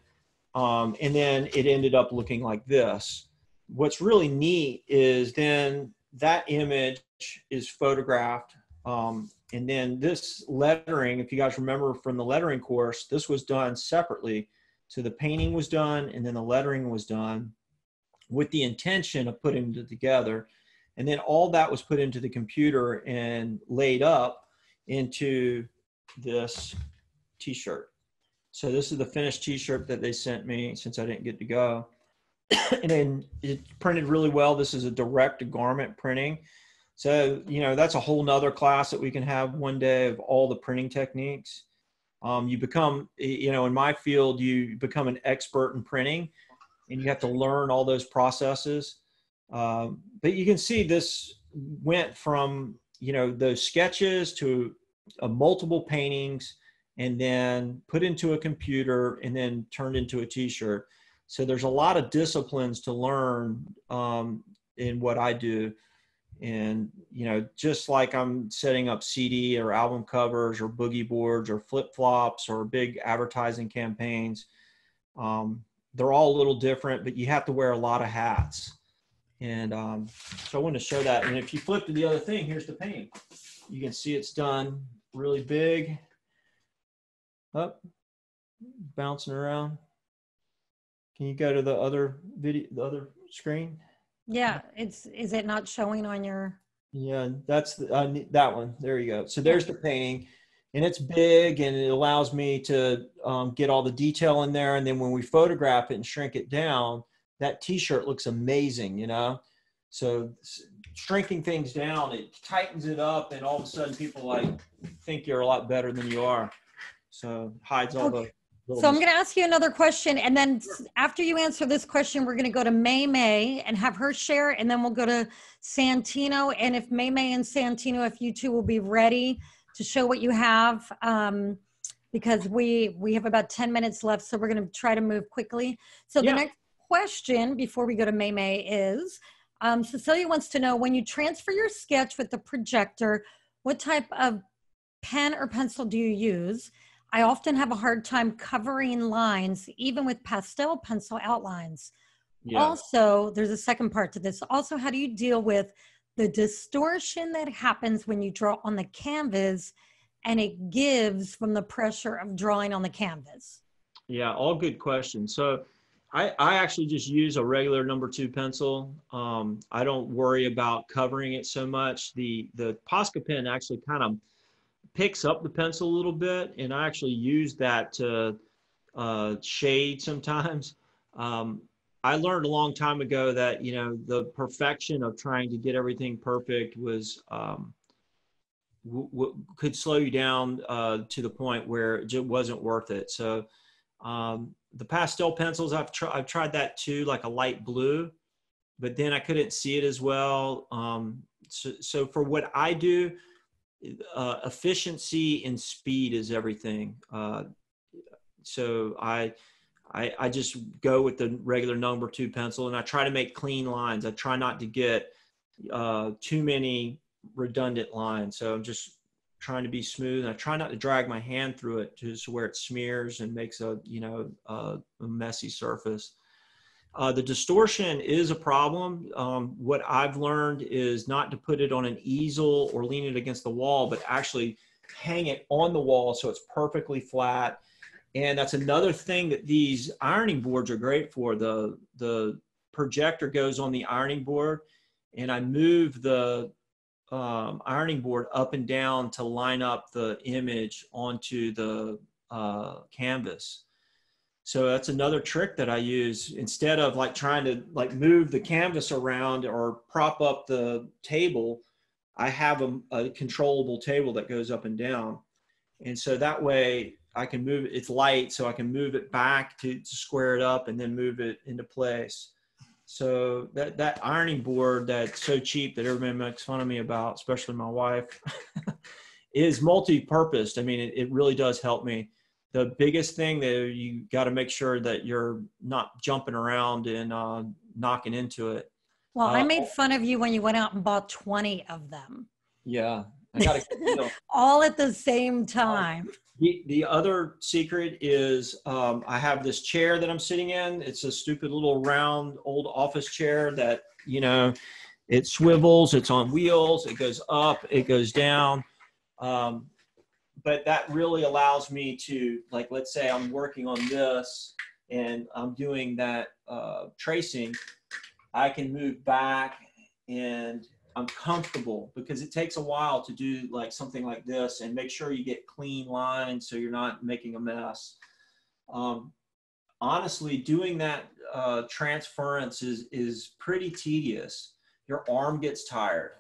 And then it ended up looking like this. What's really neat is then that image is photographed. And then this lettering, if you guys remember from the lettering course, this was done separately. So the painting was done and then the lettering was done with the intention of putting it together. And then all that was put into the computer and laid up into this t-shirt. So this is the finished t-shirt that they sent me since I didn't get to go. And then it printed really well. This is a direct garment printing. So, you know, that's a whole nother class that we can have one day of all the printing techniques. You become, you know, in my field, you become an expert in printing and you have to learn all those processes. But you can see this went from, you know, those sketches to multiple paintings and then put into a computer and then turned into a t-shirt. So there's a lot of disciplines to learn in what I do. And, you know, just like I'm setting up CD or album covers or boogie boards or flip-flops or big advertising campaigns, they're all a little different, but you have to wear a lot of hats. And so I wanted to show that. And if you flip to the other thing, here's the painting. You can see it's done really big. Up, bouncing around. Can you go to the other video, the other screen? Yeah, is it not showing on your? Yeah, that's that one. There you go. So there's the painting, and it's big, and it allows me to get all the detail in there. And then when we photograph it and shrink it down, that t-shirt looks amazing, you know? So shrinking things down, it tightens it up, and all of a sudden people like think you're a lot better than you are. So hides all the. So I'm going to ask you another question, and then after you answer this question, we're going to go to May and have her share, and then we'll go to Santino. And if May and Santino, if you two will be ready to show what you have, because we have about 10 minutes left, so we're going to try to move quickly. So the next question before we go to May is, Cecilia wants to know, when you transfer your sketch with the projector, what type of pen or pencil do you use? I often have a hard time covering lines, even with pastel pencil outlines. Yeah. Also, there's a second part to this. Also, how do you deal with the distortion that happens when you draw on the canvas and it gives from the pressure of drawing on the canvas? Yeah, all good questions. So I actually just use a regular number 2 pencil. I don't worry about covering it so much. The Posca pen actually kind of picks up the pencil a little bit, and I actually use that to shade sometimes. I learned a long time ago that, you know, the perfection of trying to get everything perfect was could slow you down to the point where it just wasn't worth it. So the pastel pencils, I've tried that too, like a light blue, but then I couldn't see it as well. So for what I do, efficiency and speed is everything. So I just go with the regular number 2 pencil, and I try to make clean lines. I try not to get too many redundant lines. So I'm just trying to be smooth. And I try not to drag my hand through it to where it smears and makes a, you know, a messy surface. The distortion is a problem. What I've learned is not to put it on an easel or lean it against the wall, but actually hang it on the wall so it's perfectly flat. And that's another thing that these ironing boards are great for. The projector goes on the ironing board, and I move the ironing board up and down to line up the image onto the canvas. So that's another trick that I use. Instead of like trying to like move the canvas around or prop up the table, I have a controllable table that goes up and down. And so that way I can move it, it's light, so I can move it back to square it up and then move it into place. So that ironing board that's so cheap that everybody makes fun of me about, especially my wife, is multi-purposed. I mean, it really does help me. The biggest thing that you got to make sure that you're not jumping around and knocking into it. Well, I made fun of you when you went out and bought 20 of them. Yeah, I got to all at the same time. The other secret is I have this chair that I'm sitting in. It's a stupid little round old office chair that, you know, it swivels, it's on wheels, it goes up, it goes down. But that really allows me to, like, let's say I'm working on this and I'm doing that tracing, I can move back and I'm comfortable, because it takes a while to do like something like this and make sure you get clean lines so you're not making a mess. Honestly, doing that transference is pretty tedious. Your arm gets tired.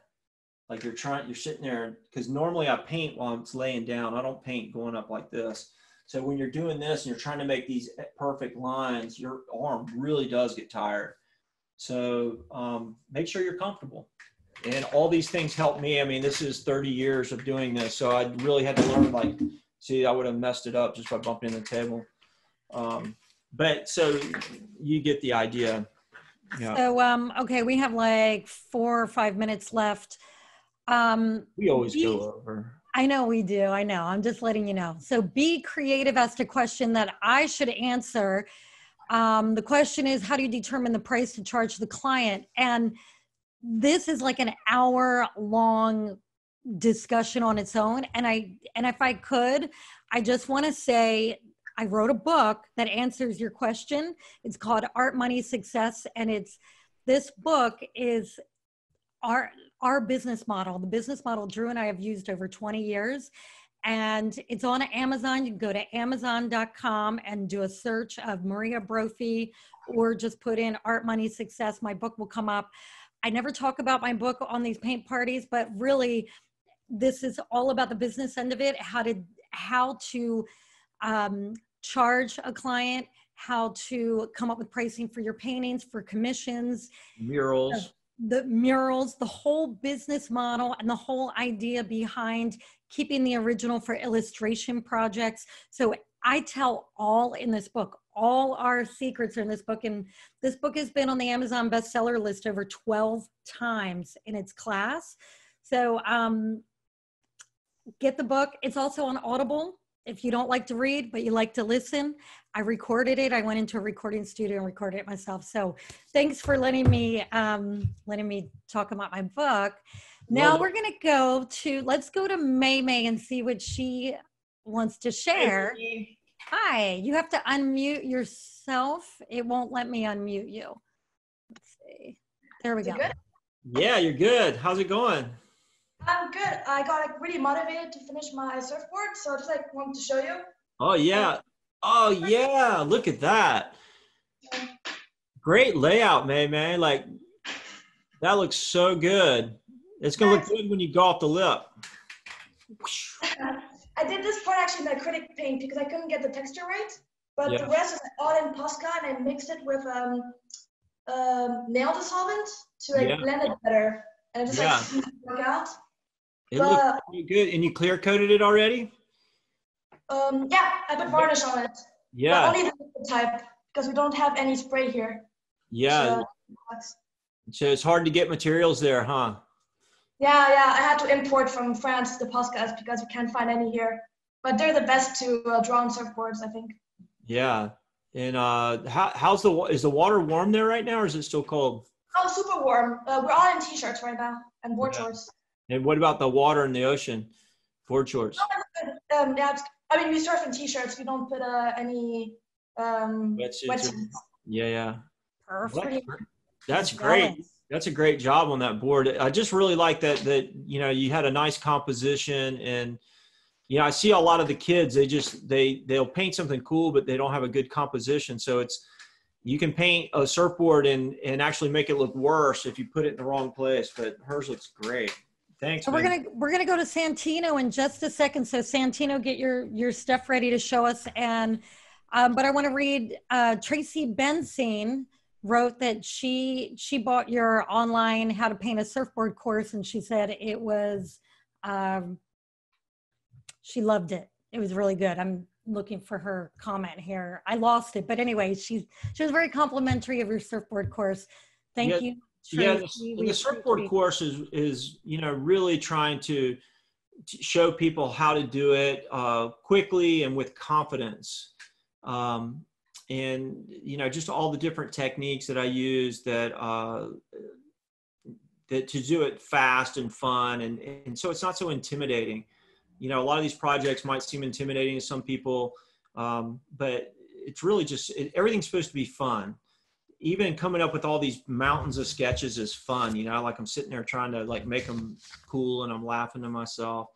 Like you're sitting there, because normally I paint while I'm laying down. I don't paint going up like this. So when you're doing this and you're trying to make these perfect lines, your arm really does get tired. So make sure you're comfortable. And all these things help me. I mean, this is 30 years of doing this. So I really had to learn, like, see, I would have messed it up just by bumping into the table. But so you get the idea. Yeah. So, okay, we have like 4 or 5 minutes left. We always go over. I know we do. I know. I'm just letting you know. So Be Creative asked a question that I should answer. The question is, how do you determine the price to charge the client? And this is like an hour-long discussion on its own. And if I could, I just want to say, I wrote a book that answers your question. It's called Art, Money, Success. And this book is our business model, the business model Drew and I have used over 20 years. And it's on Amazon. You can go to Amazon.com and do a search of Maria Brophy, or just put in Art, Money, Success. My book will come up. I never talk about my book on these paint parties, but really this is all about the business end of it, how to charge a client, how to come up with pricing for your paintings, for commissions, murals, the murals, the whole business model, and the whole idea behind keeping the original for illustration projects. So I tell all in this book. All our secrets are in this book, and this book has been on the Amazon bestseller list over 12 times in its class. So get the book. It's also on Audible. If you don't like to read, but you like to listen, I recorded it. I went into a recording studio and recorded it myself. So thanks for letting me talk about my book. Now we're going to let's go to May and see what she wants to share. Hey. Hi, you have to unmute yourself. It won't let me unmute you. Let's see. There we go. Good? Yeah, you're good. How's it going? I'm good. I got like really motivated to finish my surfboard, so I just like wanted to show you. Oh yeah. Oh yeah. Look at that. Great layout, May. Like, that looks so good. It's gonna look good when you go off the lip. I did this part actually in acrylic paint because I couldn't get the texture right, but the rest is all in Posca, and I mixed it with nail dissolvent to like blend it better, and it just like work out. It looks pretty good. And you clear coated it already? Yeah, I put varnish on it. Yeah. But only the type, because we don't have any spray here. Yeah. So it's hard to get materials there, huh? Yeah. I had to import from France the Poscas because we can't find any here. But they're the best to draw on surfboards, I think. Yeah. And is the water warm there right now, or is it still cold? Oh, super warm. We're all in t-shirts right now and board shorts. And what about the water in the ocean? Board shorts. Oh, yeah, I mean, we surf in t-shirts. We don't put any wetsuits. Yeah. Perfect. That's great. That's a great job on that board. I just really like that you had a nice composition, and I see a lot of the kids, they'll paint something cool, but they don't have a good composition. So you can paint a surfboard and actually make it look worse if you put it in the wrong place, but hers looks great. Thanks. So we're gonna go to Santino in just a second. So Santino, get your stuff ready to show us. And but I want to read Tracy Bensine wrote that she bought your online how to paint a surfboard course, and she said it was she loved it. It was really good. I'm looking for her comment here. I lost it, but anyway, she was very complimentary of your surfboard course. Thank you. Tracy. The surfboard course is really trying to show people how to do it quickly and with confidence. And just all the different techniques that I use that to do it fast and fun, and so it's not so intimidating. A lot of these projects might seem intimidating to some people, but it's really just everything's supposed to be fun. Even coming up with all these mountains of sketches is fun. Like I'm sitting there trying to like make them cool, and I'm laughing to myself.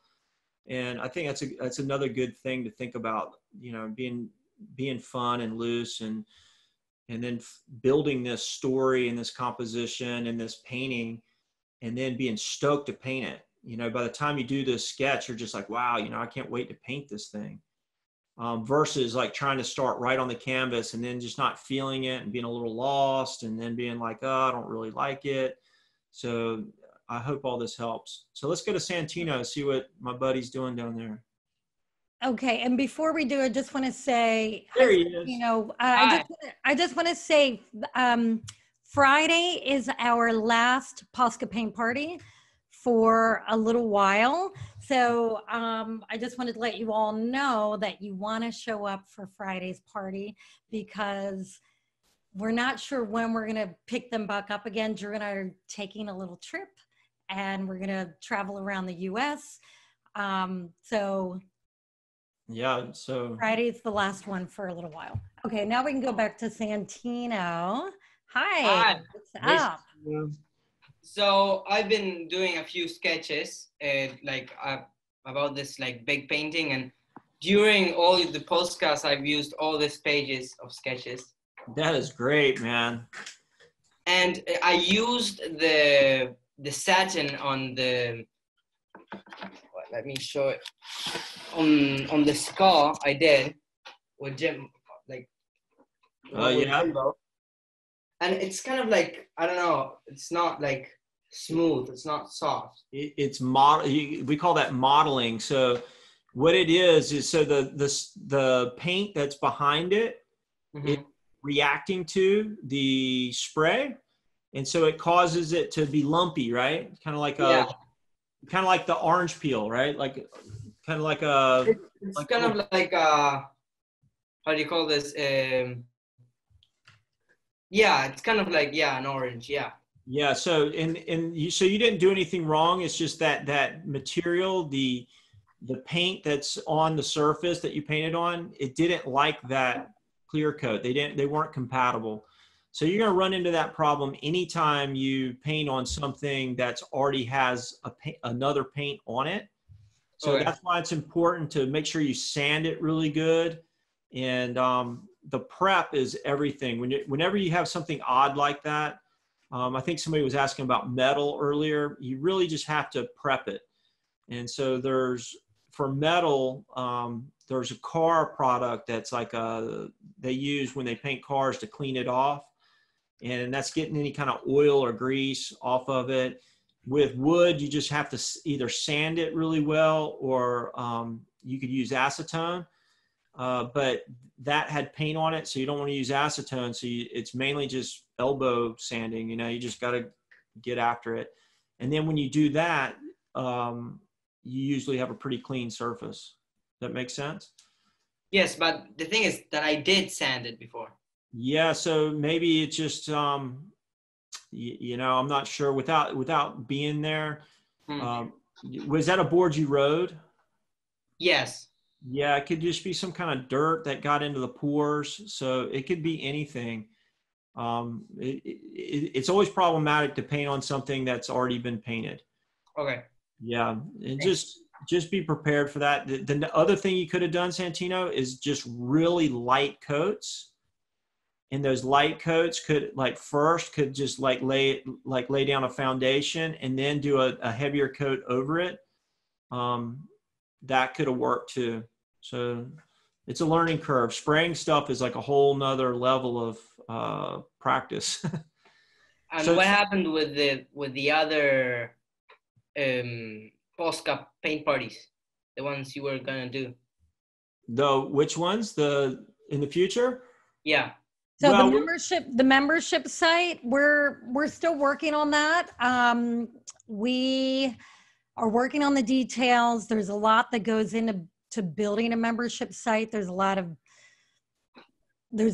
And I think that's another good thing to think about. Being fun and loose, and then building this story and this composition and this painting, and then being stoked to paint it. By the time you do this sketch, you're just like, wow, I can't wait to paint this thing. Versus like trying to start right on the canvas and then just not feeling it and being a little lost and then being like, oh, I don't really like it. So I hope all this helps. So let's go to Santino, see what my buddy's doing down there. Okay, and before we do, I just want to say, there he is. I just want to say, Friday is our last Posca paint party for a little while. So I just wanted to let you all know that you want to show up for Friday's party, because we're not sure when we're going to pick them back up again. Drew and I are taking a little trip, and we're going to travel around the U.S. So Friday's the last one for a little while. Okay, now we can go back to Santino. Hi. What's up? So I've been doing a few sketches about this big painting, and during all the podcasts I've used all these pages of sketches. That is great, man. And I used the satin on the, let me show it, on the scar I did with Jim, yeah. And it's kind of I don't know, it's not smooth, it's not soft. It's we call that modeling. So what it is so the paint that's behind it, mm-hmm. It's reacting to the spray, and so it causes it to be lumpy, right? Kind of like the orange peel, right? It's kind of like how do you call this? Yeah, it's kind of an orange, yeah. Yeah, so so you didn't do anything wrong. It's just that material, the paint that's on the surface that you painted on, it didn't like that clear coat. They weren't compatible. So you're going to run into that problem anytime you paint on something that's already has another paint on it. So okay. That's why it's important to make sure you sand it really good. And the prep is everything. Whenever you have something odd like that, I think somebody was asking about metal earlier. You really just have to prep it. And so for metal, there's a car product that's they use when they paint cars to clean it off. And that's getting any kind of oil or grease off of it. With wood, you just have to either sand it really well, or you could use acetone. But that had paint on it, so you don't want to use acetone. So it's mainly just elbow sanding. You just got to get after it. And then when you do that, you usually have a pretty clean surface. That makes sense? Yes, but the thing is that I did sand it before. Yeah, so maybe it's just, you know, I'm not sure without being there. Was that a board you rode? Yes. Yeah, it could just be some kind of dirt that got into the pores. So it could be anything. It's always problematic to paint on something that's already been painted. Okay. Yeah, and just be prepared for that. The other thing you could have done, Santino, is just really light coats. And those light coats could just lay down a foundation and then do a heavier coat over it. That could have worked too. So it's a learning curve. Spraying stuff is like a whole nother level of practice. And so, what happened with the other Posca paint parties, the ones you were gonna do? Which ones? In the future? Yeah. So the membership site, we're still working on that. We are working on the details. There's a lot that goes into building a membership site. There's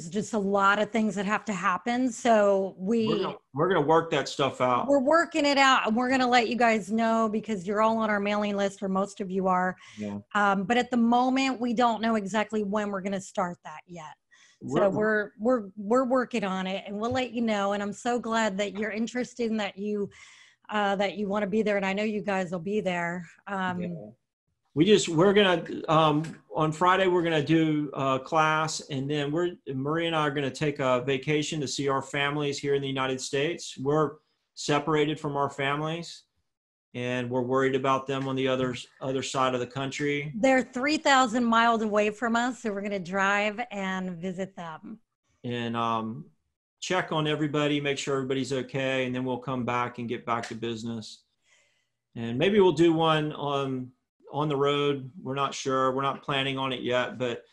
just a lot of things that have to happen. So we're gonna work that stuff out. We're working it out, and we're gonna let you guys know because you're all on our mailing list, or most of you are. Yeah. But at the moment, we don't know exactly when we're gonna start that yet. So we're working on it, and we'll let you know. And I'm so glad that you're interested in that you want to be there, and I know you guys will be there. We're gonna on Friday we're gonna do a class, and then Maria and I are gonna take a vacation to see our families here in the United States. We're separated from our families, and we're worried about them on the other side of the country. They're 3,000 miles away from us, so we're going to drive and visit them. And check on everybody, make sure everybody's okay, and then we'll come back and get back to business. And maybe we'll do one on the road. We're not sure. We're not planning on it yet, but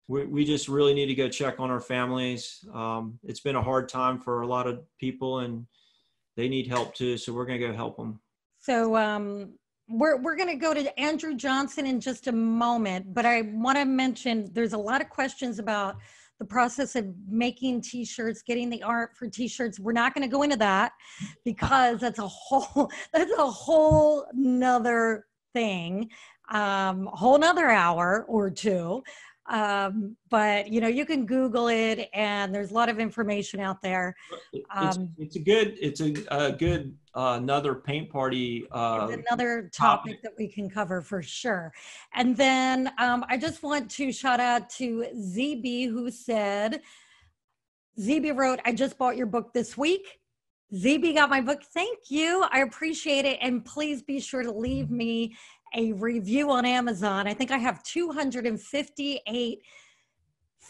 we just really need to go check on our families. It's been a hard time for a lot of people, and they need help too, so we're going to go help them. So we're going to go to Andrew Johnson in just a moment, but I want to mention there's a lot of questions about the process of making t-shirts, getting the art for t-shirts. We're not going to go into that because that's a whole nother thing, whole nother hour or two. But you know, you can Google it, and there's a lot of information out there. It's a good another paint party. Another topic that we can cover for sure. And then I just want to shout out to ZB, who said, ZB wrote, "I just bought your book this week." ZB got my book. Thank you. I appreciate it. And please be sure to leave me a review on Amazon. I think I have 258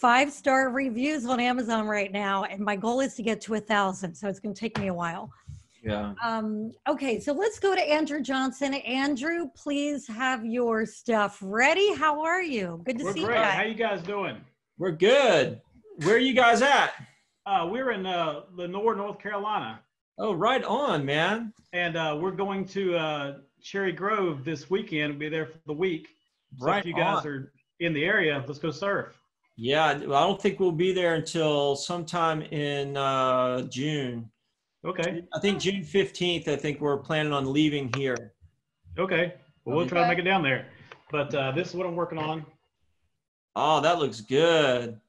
5-star reviews on Amazon right now, and my goal is to get to 1,000, so it's going to take me a while. Yeah. Okay, so let's go to Andrew Johnson. Andrew, please have your stuff ready. How are you? Good to see you. We're great. How you guys doing? We're good. Where are you guys at? We're in Lenore, North Carolina. Oh, right on, man. And we're going to Cherry Grove this weekend. We'll be there for the week. So Right if you guys are in the area, let's go surf. Yeah, I don't think we'll be there until sometime in June. Okay. I think June 15th, I think we're planning on leaving here. Okay. Well, we'll try to make it down there. But this is what I'm working on. Oh, that looks good.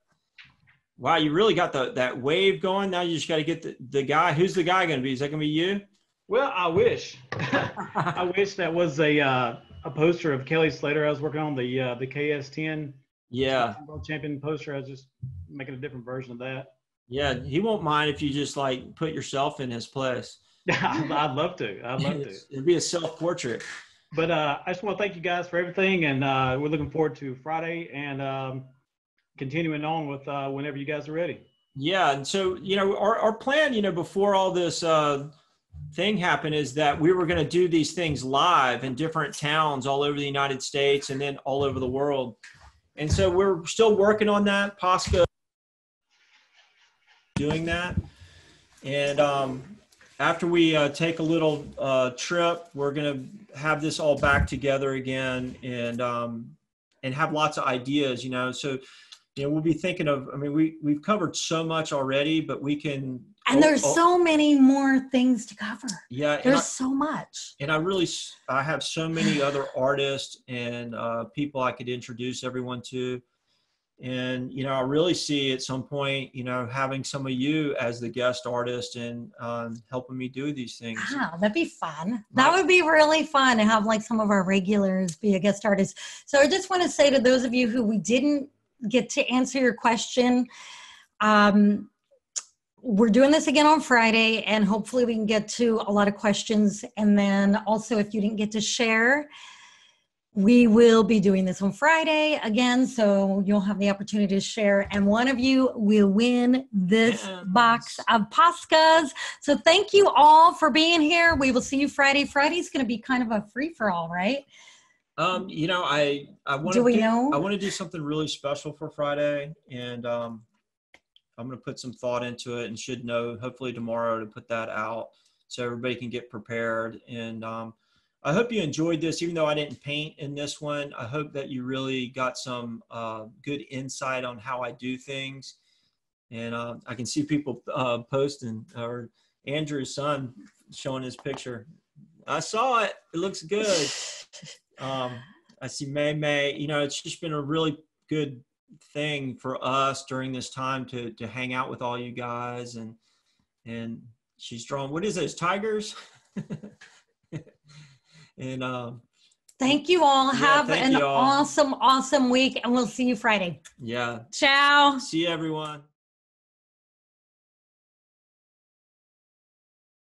Wow, you really got that wave going. Now you just got to get the guy. Who's the guy going to be? Is that going to be you? Well, I wish. I wish that was a poster of Kelly Slater. I was working on the KS10. Yeah. World champion poster. I was just making a different version of that. Yeah, he won't mind if you just like put yourself in his place. I'd love to. It'd be a self-portrait. But I just want to thank you guys for everything, and we're looking forward to Friday and continuing on with whenever you guys are ready. Yeah, and so our plan, before all this thing happened, is that we were going to do these things live in different towns all over the United States and then all over the world. And so we're still working on that. Posca doing that, and after we take a little trip, we're gonna have this all back together again, and have lots of ideas. You know, so we'll be thinking of. I mean, we've covered so much already, but we can. And there's so many more things to cover. Yeah, there's so much. And I have so many other artists and people I could introduce everyone to. And, I really see at some point, having some of you as the guest artist and helping me do these things. Wow, that'd be fun. That would be really fun to have like some of our regulars be a guest artist. So I just want to say to those of you who we didn't get to answer your question, we're doing this again on Friday, and hopefully we can get to a lot of questions. And then also, if you didn't get to share, we will be doing this on Friday again, so you'll have the opportunity to share. And one of you will win this box of Poscas. So thank you all for being here. We will see you Friday. Friday's going to be kind of a free-for-all, right? I want to do something really special for Friday, and I'm going to put some thought into it and should know hopefully tomorrow to put that out so everybody can get prepared. And I hope you enjoyed this, even though I didn't paint in this one. I hope that you really got some good insight on how I do things. And I can see people posting, or Andrew's son showing his picture. I saw it. It looks good. I see May. It's just been a really good thing for us during this time to hang out with all you guys, and she's drawn, what is those, tigers? And thank you all. Have an awesome week, and we'll see you Friday. Yeah. Ciao. See you, everyone.